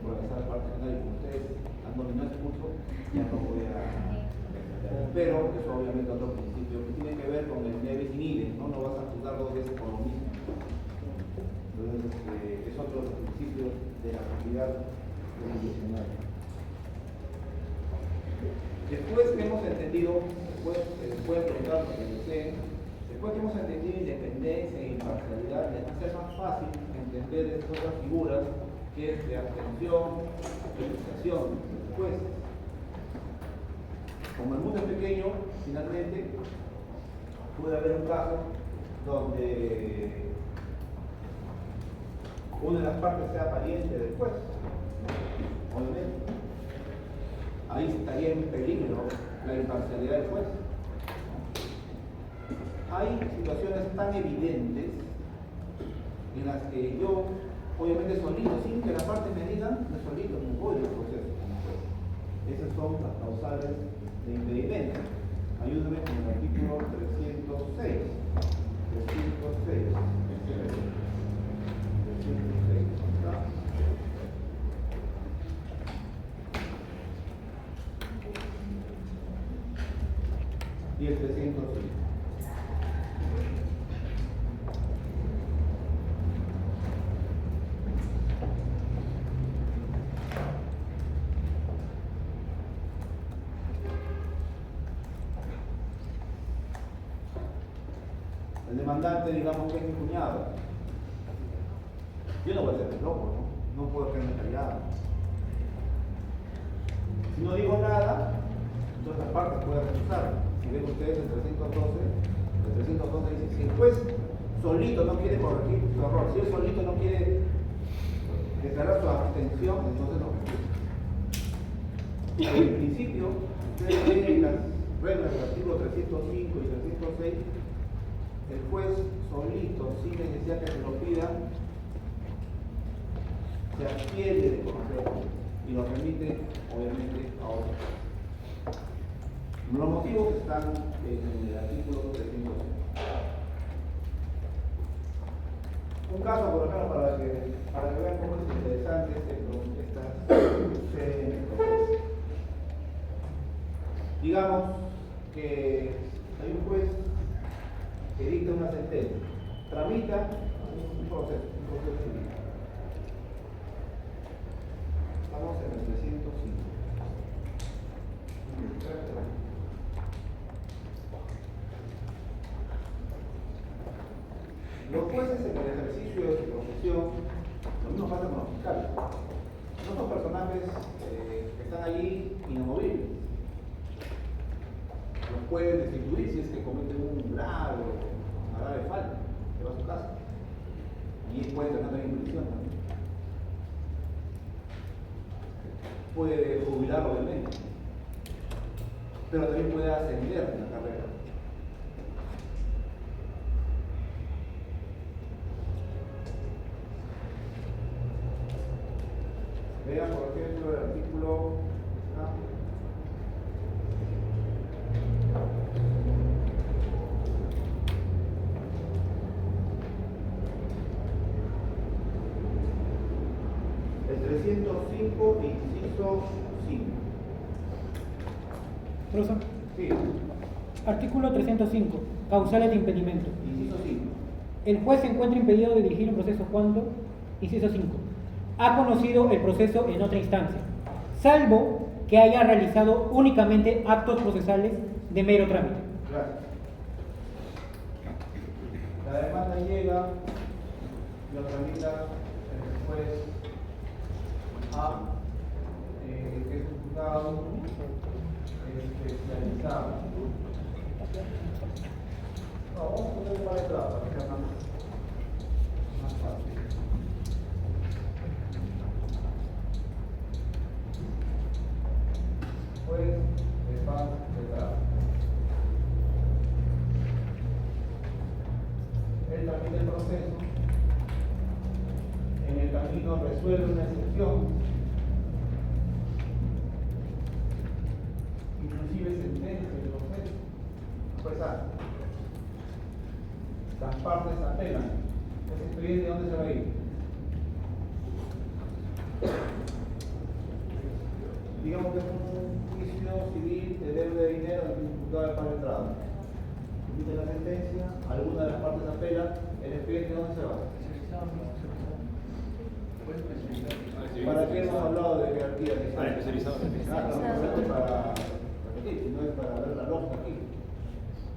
organizar parte general y como ustedes han dominado este curso, ya no voy a extender. Pero eso obviamente es otro principio que tiene que ver con el nevis in idem, ¿no? No vas a juzgar dos veces por lo mismo. Entonces, es otro de los principios de la actividad jurisdiccional. Después que hemos entendido, después de preguntar lo que deseen, después que hemos entendido independencia e imparcialidad, les va a ser más fácil entender estas otras figuras que es de abstención, de frustración, de jueces. Como el mundo es pequeño, finalmente puede haber un caso donde una de las partes sea pariente del juez, obviamente. Ahí estaría en peligro la imparcialidad del juez. Hay situaciones tan evidentes en las que yo, obviamente solito, sin que la parte me digan, yo solito no voy al proceso como juez. Esas son las causales de impedimento. Ayúdame con el artículo 306. 306. 306. ¿Está? Y el 305. El demandante, digamos que es mi cuñado. Yo no voy a ser loco, ¿no? No puedo quedarme callado. Si no digo nada, entonces la parte puede recusar. Si ven ustedes el 312 dice, si el juez solito no quiere corregir su error, si él solito no quiere declarar su abstención, entonces no recusa. En principio, ustedes ven en las reglas del artículo 305 y 306, el juez solito, sin necesidad que se lo pida, se abstiene de conocerlo y lo remite, obviamente, a otro. Los motivos están en el artículo 305. Un caso, por ejemplo, para que vean cómo es interesante esta serie de procesos. Digamos que hay un juez que dicta una sentencia, tramita un proceso civil. Estamos en el 305. Los jueces en el ejercicio de su profesión, lo mismo pasa con los fiscales. No son personajes que están allí inamovibles. Los pueden destituir si es que cometen una grave falta, que va a su casa. Y puede tener una impresión también. Puede jubilar, obviamente, pero también puede ascender en la carrera. Vean, por ejemplo, el artículo. El 305, inciso 5. Rosa. Sí, Artículo 305. Causales de impedimento. inciso 5. El juez se encuentra impedido de dirigir un proceso cuando, inciso 5, ha conocido el proceso en otra instancia, salvo que haya realizado únicamente actos procesales de mero trámite. Gracias. La demanda llega, lo tramita el juez A, que es un juzgado especializado. No, vamos a poner para atrás para que sea más fácil. Juez de paz término resuelve una excepción, inclusive sentencia de los hechos, pues las partes apelan. Ese expediente, ¿dónde se va a ir? Digamos que es un juicio civil de deuda de dinero al imputado de pago de entrada. Emite la sentencia, alguna de las partes apela, el expediente, ¿dónde se va? ¿Para qué hemos hablado de jerarquía? Para especializado. Claro, no es para repetir, sino es para ver la lógica aquí.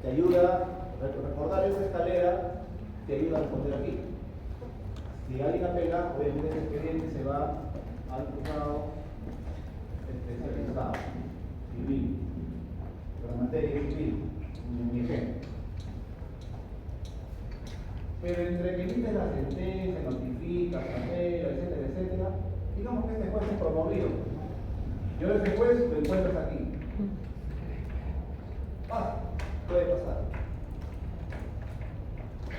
Te ayuda, recordar esa escalera, te ayuda a responder aquí. Si alguien apela, obviamente ese expediente se va al juzgado especializado, civil, de la materia civil, en mi ejemplo. Pero entre que emites la sentencia, notificas, apela, etcétera, etcétera, digamos que este juez es promovido. Yo ese juez lo encuentras aquí. Puede pasar.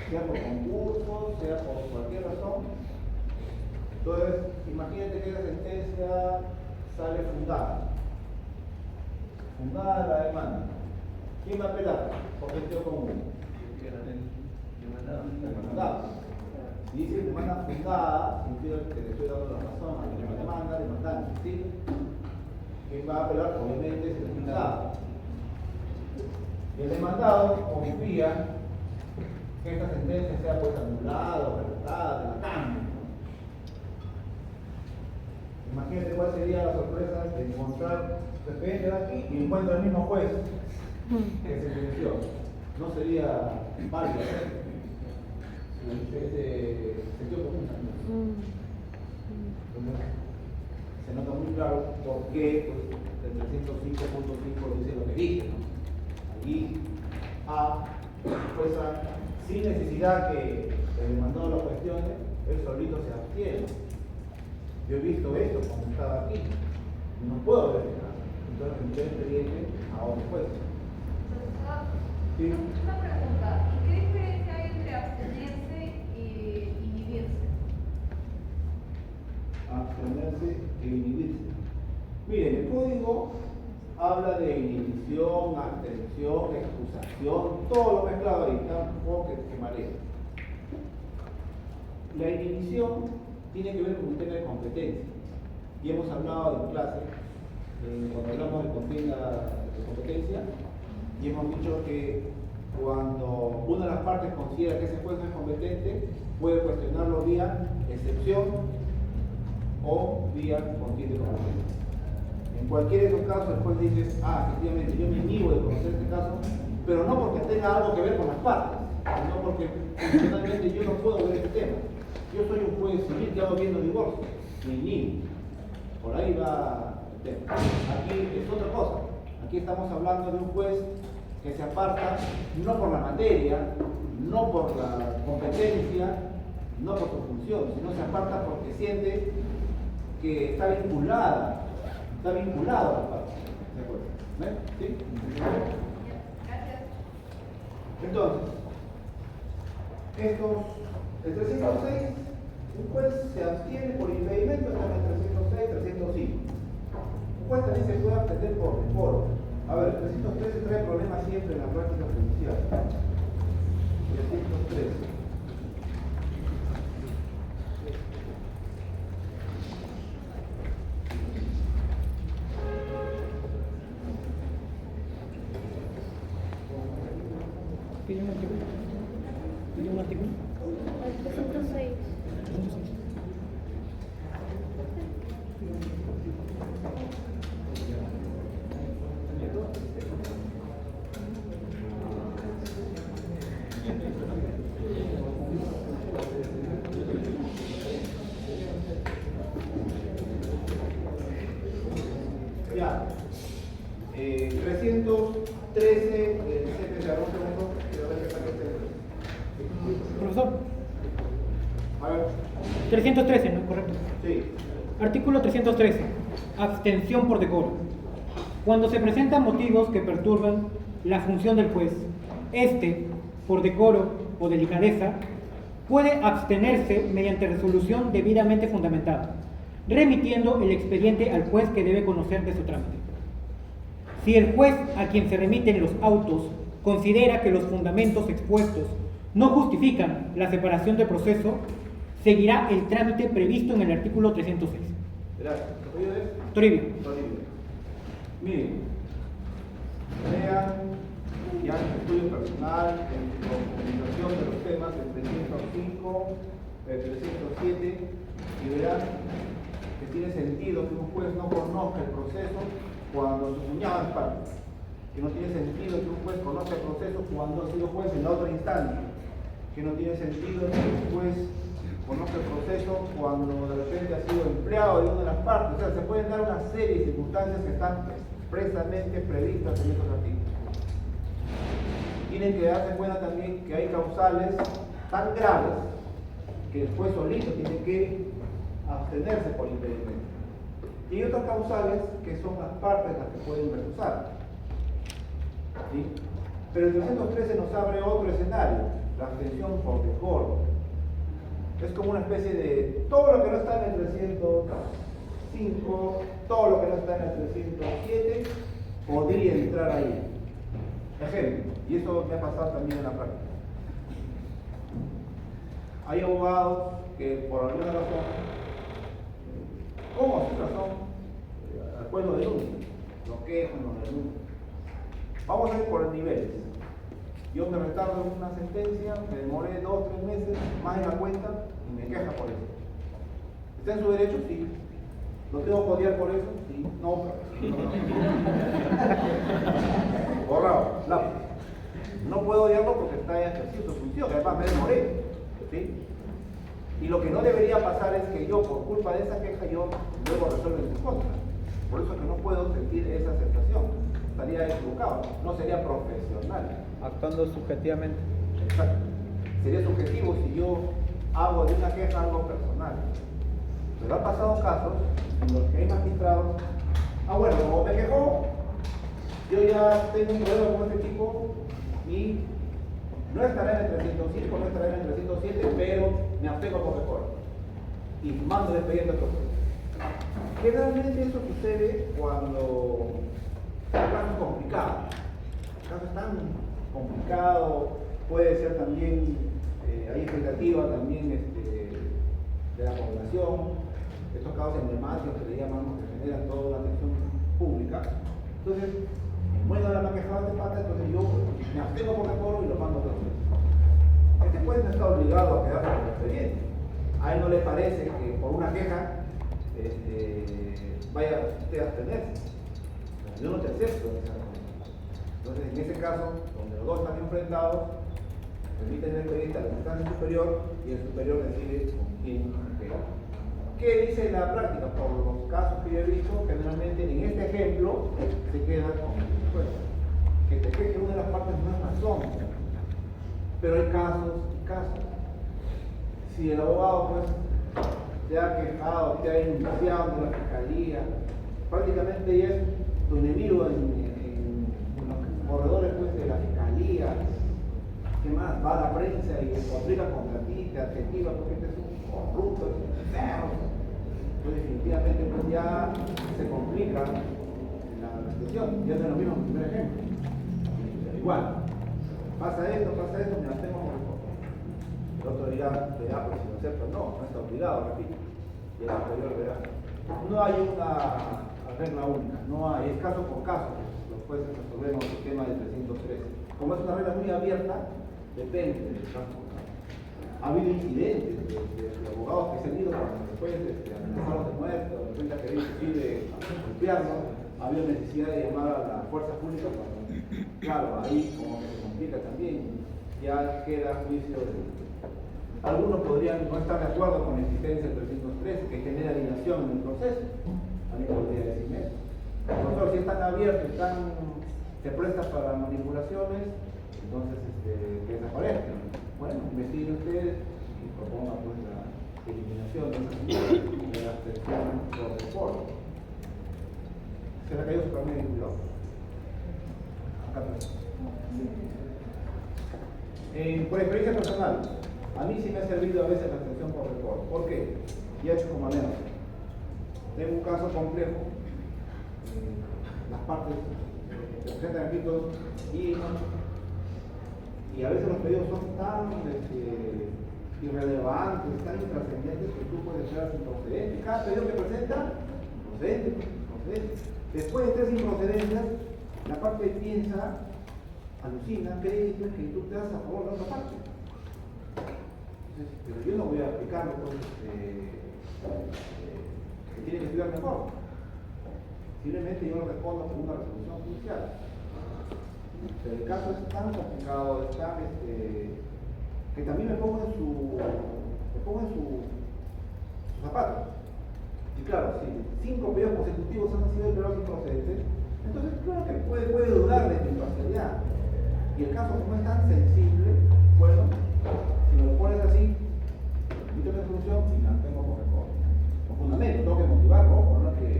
Sea por concurso, sea por cualquier razón. Entonces, imagínate que la sentencia sale fundada. Fundada la demanda. ¿Quién va a apelar? Por sentido común. Demandado. Si dice demanda fundada, significa que le estoy dando la razón a la demanda, demandante, ¿sí? ¿Quién va a apelar? Obviamente es el fundado. El demandado confía que esta sentencia sea pues anulada o revotada, de la cambio. Imagínate cuál sería la sorpresa de encontrar su expediente de aquí y encuentra el mismo juez que se sentenció. No sería válido. Se nota muy claro por qué pues, el 305.5 dice lo que dice, ¿no? Allí pues sin necesidad que el demandado lo cuestione, él solito se abstiene. Yo he visto esto cuando estaba aquí y no puedo ver nada. Entonces me quedo expediente a otro juez. ¿Sí? Una pregunta, ¿qué diferencia hay entre abstenerse y inhibirse? Abstenerse e inhibirse. Miren, el código habla de inhibición, abstención, excusación, todo lo mezclado ahí, está un poco que marea. La inhibición tiene que ver con un tema de competencia. Y hemos hablado en clase, cuando hablamos de contienda de competencia, y hemos dicho que cuando una de las partes considera que ese juez no es competente, puede cuestionarlo vía excepción o vía contienda de competencia. En cualquiera de esos casos, el juez dice, efectivamente, yo me inhibo de conocer este caso, pero no porque tenga algo que ver con las partes, sino porque funcionalmente yo no puedo ver este tema. Yo soy un juez civil que hago viendo divorcio, me inhibo. Por ahí va el tema. Aquí es otra cosa. Aquí estamos hablando de un juez que se aparta no por la materia, no por la competencia, no por su función, sino se aparta porque siente que está vinculado a la parte. ¿De acuerdo? ¿Ven? ¿Sí? Gracias. Entonces, el 306, un juez se abstiene por impedimento, está en el 306, 305. Un juez también se puede abstener por decoro. A ver, el 313 trae problemas siempre en la práctica judicial. 313. ¿Tiene un artículo? ¿Tiene un artículo? 306. Ya. 313 del CPC, un segundo, quiero ver qué está Profesor, A ver, 313, ¿no? Correcto. sí. Artículo 313. Abstención por decoro. Cuando se presentan motivos que perturban la función del juez, este, por decoro o delicadeza, puede abstenerse mediante resolución debidamente fundamentada, remitiendo el expediente al juez que debe conocer de su trámite. Si el juez a quien se remiten los autos considera que los fundamentos expuestos no justifican la separación de proceso, seguirá el trámite previsto en el artículo 306. Gracias. Toribio. Miren, vean y hagan estudio personal en la comunicación de los temas del 305, el 307 y verán que tiene sentido que un juez no conozca el proceso cuando su cuñado es parte, que no tiene sentido que un juez conozca el proceso cuando ha sido juez en la otra instancia, que no tiene sentido que un juez conozca el proceso cuando de repente ha sido empleado de una de las partes. O sea, se pueden dar una serie de circunstancias que están expresamente previstas en estos artículos. Tienen que darse cuenta también que hay causales tan graves que el juez solito tiene que abstenerse por impedimento. Y hay otras causales que son las partes las que pueden recusar. ¿Sí? Pero el 313 nos abre otro escenario, la abstención por decoro. Es como una especie de todo lo que no está en el 305, todo lo que no está en el 307, podría entrar ahí. Ejemplo, y eso me ha pasado también en la práctica. Hay abogados que por alguna razón, ¿cómo sin razón? Al juez lo denuncia, lo quejan, lo denuncia. Vamos a ir por niveles. Yo me retardo en una sentencia, me demoré 2 o 3 meses más en la cuenta y me queja por eso. ¿Está en su derecho? Sí. ¿Lo tengo que odiar por eso? Sí. No. Borrado. No puedo odiarlo porque está ejerciendo su función, además me demoré. ¿Sí? Y lo que no debería pasar es que yo, por culpa de esa queja, yo luego resuelva en su contra. Por eso es que no puedo sentir esa sensación. Estaría equivocado, no sería profesional. Actuando subjetivamente. Exacto. Sería subjetivo si yo hago de una queja algo personal. Pero han pasado casos en los que hay magistrados, bueno, como me quejó, yo ya tengo un problema con este tipo y no estará en el 305, no estará en el 307, pero me abstengo por decoro. Y mando el expediente a otro juez. Generalmente eso sucede cuando el caso es complicado. El caso es tan complicado, puede ser también, hay expectativa también de la población, estos casos emblemáticos que le llamamos, que generan toda la atención pública. Entonces, bueno, ahora me ha quejado de pata, entonces yo me abstengo por decoro y lo mando a otro juez. Este juez no está obligado a quedarse con el expediente. A él no le parece que por una queja vaya usted a abstenerse. Yo no te acepto esa cosa. Entonces, en ese caso, donde los dos están enfrentados, permiten el expediente a la instancia superior y el superior decide con quién queda. ¿Qué dice la práctica? Por los casos que yo he visto, generalmente en este ejemplo se queda con el juez. Que te queje una de las partes no es razón, pero hay casos y casos. Si el abogado pues te ha quejado, te ha denunciado de la fiscalía, prácticamente ya es tu enemigo en los corredores pues, de la fiscalía. ¿Qué más? Va a la prensa y se aplica contra ti, te adjetiva porque este es un corrupto, es un perro. Entonces definitivamente pues ya se complica la situación. Ya no es lo mismo que el primer ejemplo. Pero igual, pasa esto, me la tengo por el poco. El otro dirá, pues si lo acepto, no está obligado, repito. Y el superior verá. No hay una regla única, no hay, es caso por caso. Los jueces resolvemos el tema del 313. Como es una regla muy abierta, depende del caso por caso. Ha habido incidentes de abogados que se han ido cuando después amenazados de muerte, o de repente ha querido inclusive golpearnos, ha habido necesidad de llamar a la fuerza pública cuando, claro, ahí como que se complica también, ya queda juicio de... Algunos podrían no estar de acuerdo con la existencia del 313, que genera dilación en el proceso. Alguien podría decirme eso. Nosotros si están abiertos, se prestan para manipulaciones, entonces que desaparezcan. Bueno, investiguen ustedes y propongan pues la eliminación de esa de la abstención por default. Se le ha caído su carnet de cuidado. Acá atrás. Por experiencia personal, A mí sí me ha servido a veces la extensión por record. ¿Por qué? Y he hecho como manera. Tengo un caso complejo, las partes que presentan escritos y a veces los pedidos son tan irrelevantes, tan intrascendentes que tú puedes ser improcedente. Cada pedido que presenta, procedente. Después de 3 improcedencias, la parte piensa, alucina, cree que tú te das a favor de la otra parte. Entonces, pero yo no voy a explicarlo pues, que tiene que estudiar mejor. Simplemente yo lo respondo con una resolución judicial. Pero el caso es tan complicado, es tan, que también me pongo en sus zapatos. Y claro, si 5 pedidos consecutivos han sido declarados improcedentes, entonces claro que puede dudar de mi imparcialidad. Y el caso como es tan sensible, bueno, si me lo pones así, yo tengo solución y la tengo por record. Con fundamento, tengo que motivar, ojo, no es que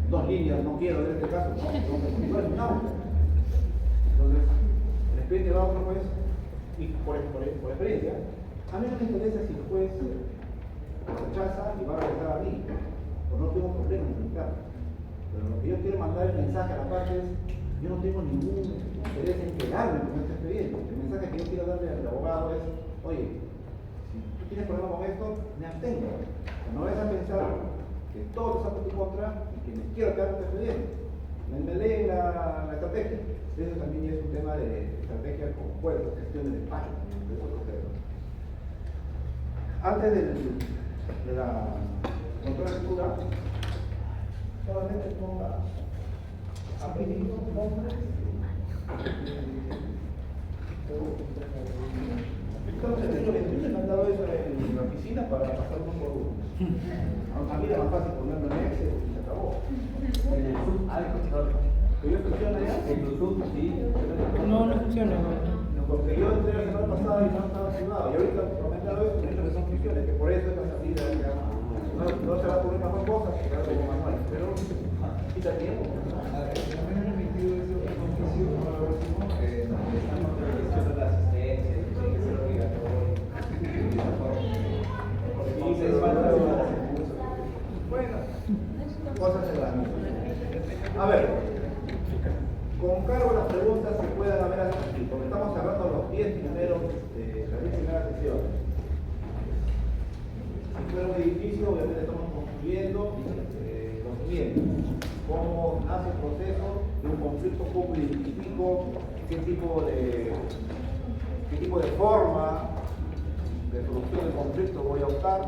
2 líneas, no quiero en este caso, no, tengo que motivar un auto. Entonces, el expediente va a otro juez y por experiencia, a mí no me interesa si el juez lo rechaza y va a regresar a mí, pues no tengo problema en explicarlo. Pero lo que yo quiero mandar el mensaje a la parte es, yo no tengo ningún interés en quedarme con este expediente. El mensaje que yo quiero darle al abogado es, oye, si tú tienes problema con esto, me abstengo. No vayas a pensar que todo está por tu contra y que me quiero quedar con este expediente. Me leen la estrategia. Eso también es un tema de estrategia con juez, gestión del despacho. Antes de la contralectura, solamente ponga apellido, nombre. Entonces, me han dado eso en la oficina para pasar uno por uno. A mí era más fácil ponerlo en Excel y se acabó. En el Zoom, ¿pero funciona ya? En el Zoom, sí. No funciona. Porque yo entré la semana pasada y no estaba activado. Y ahorita comentado eso, me dicho que son funciones, que por eso es la salida. No se va a poner mejor cosas que algo manual, pero quita tiempo. A ver, también han emitido ese oficio, ahora último, donde estamos en la gestión de la asistencia, que tiene que ser obligatorio. Y se falta de curso. Bueno, cosas de la misma. A ver, con cargo a las preguntas que puedan haber aquí, porque estamos cerrando los 10 primeros, las 10 primeras sesiones. Si fuera un edificio, obviamente estamos construyendo lo siguiente: cómo nace el proceso de un conflicto, cómo identifico qué tipo de forma de solución del conflicto voy a optar,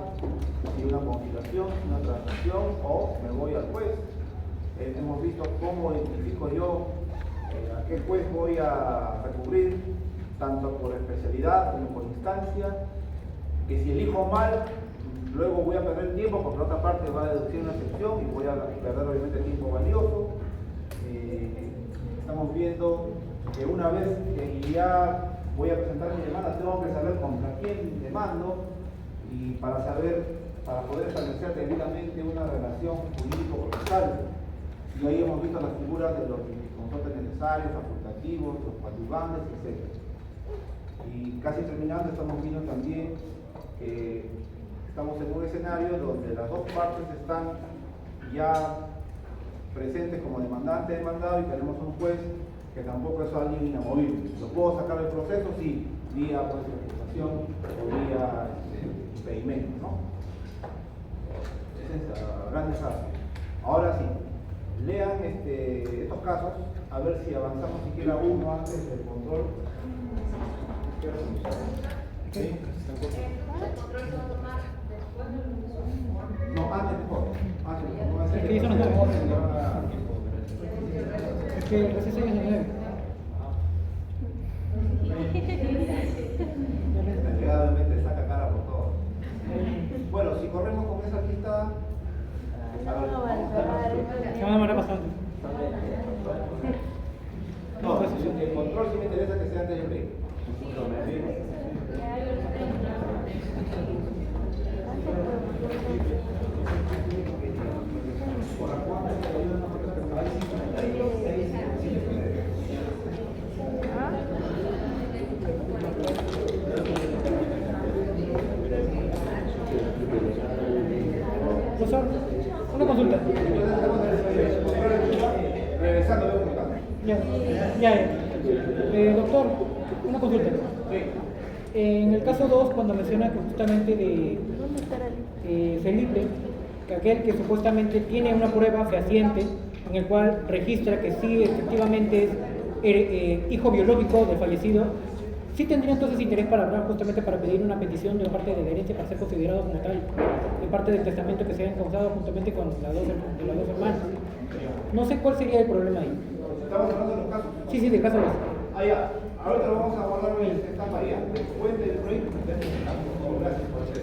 si una conciliación, una transacción o me voy al juez. Hemos visto cómo identifico yo a qué juez voy a recurrir, tanto por especialidad como por instancia, que si elijo mal, luego voy a perder tiempo porque la otra parte va a deducir una excepción y voy a perder obviamente tiempo valioso. Estamos viendo que una vez que ya voy a presentar mi demanda, tengo que saber contra quién demando y para poder establecer debidamente una relación jurídico-procesal. Y ahí hemos visto las figuras de los consortes necesarios, facultativos, los coadyuvantes, etc. Y casi terminando, estamos viendo también que estamos en un escenario donde las dos partes están ya presentes como demandante y demandado y tenemos un juez que tampoco es alguien inamovible. ¿Lo puedo sacar del proceso? Sí, vía pues, reputación o vía impedimento, ¿no? Ese es a grandes rasgos. Ahora sí, lean estos casos, a ver si avanzamos siquiera uno antes del control. ¿Sí? El control se va a tomar después de la resolución. No, antes mejor. Antes mejor. No va a ser Es que eso no sabe. que Es que recién se nos debe. Desgraciadamente saca cara por todo. Bueno, si corremos con esa lista, Se van a demorar bastante. no, el control sí me interesa que sea antes del break. Por la cual, Una consulta. Regresando, veo mi casa. Doctor, una consulta. En el caso 2, cuando menciona que justamente de Felipe, que aquel que supuestamente tiene una prueba fehaciente en el cual registra que sí efectivamente es hijo biológico del fallecido, sí tendría entonces interés para hablar justamente para pedir una petición de parte de la herencia para ser considerado como tal, de parte del testamento que se hayan causado juntamente con las dos hermanas. No sé cuál sería el problema ahí. Estamos hablando de los casos. Sí, del caso 2. Ah, ya. Ahorita lo vamos a abordar en esta María. Después del break. Gracias por hacer.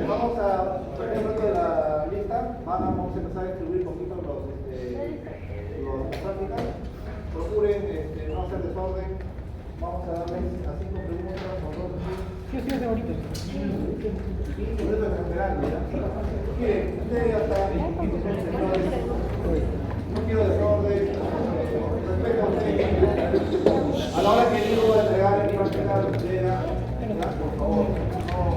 Vamos a, por ejemplo, de la lista, vamos a empezar a distribuir un poquito las prácticas. Procuren no hacer desorden. Vamos a darles a 5 preguntas por 2 Sí, es ahorita. Por eso es general, ¿verdad? Miren, ustedes ya están no quiero desorden. Respeto a ustedes. A la hora que digo de entregar en práctica, por favor. Por favor,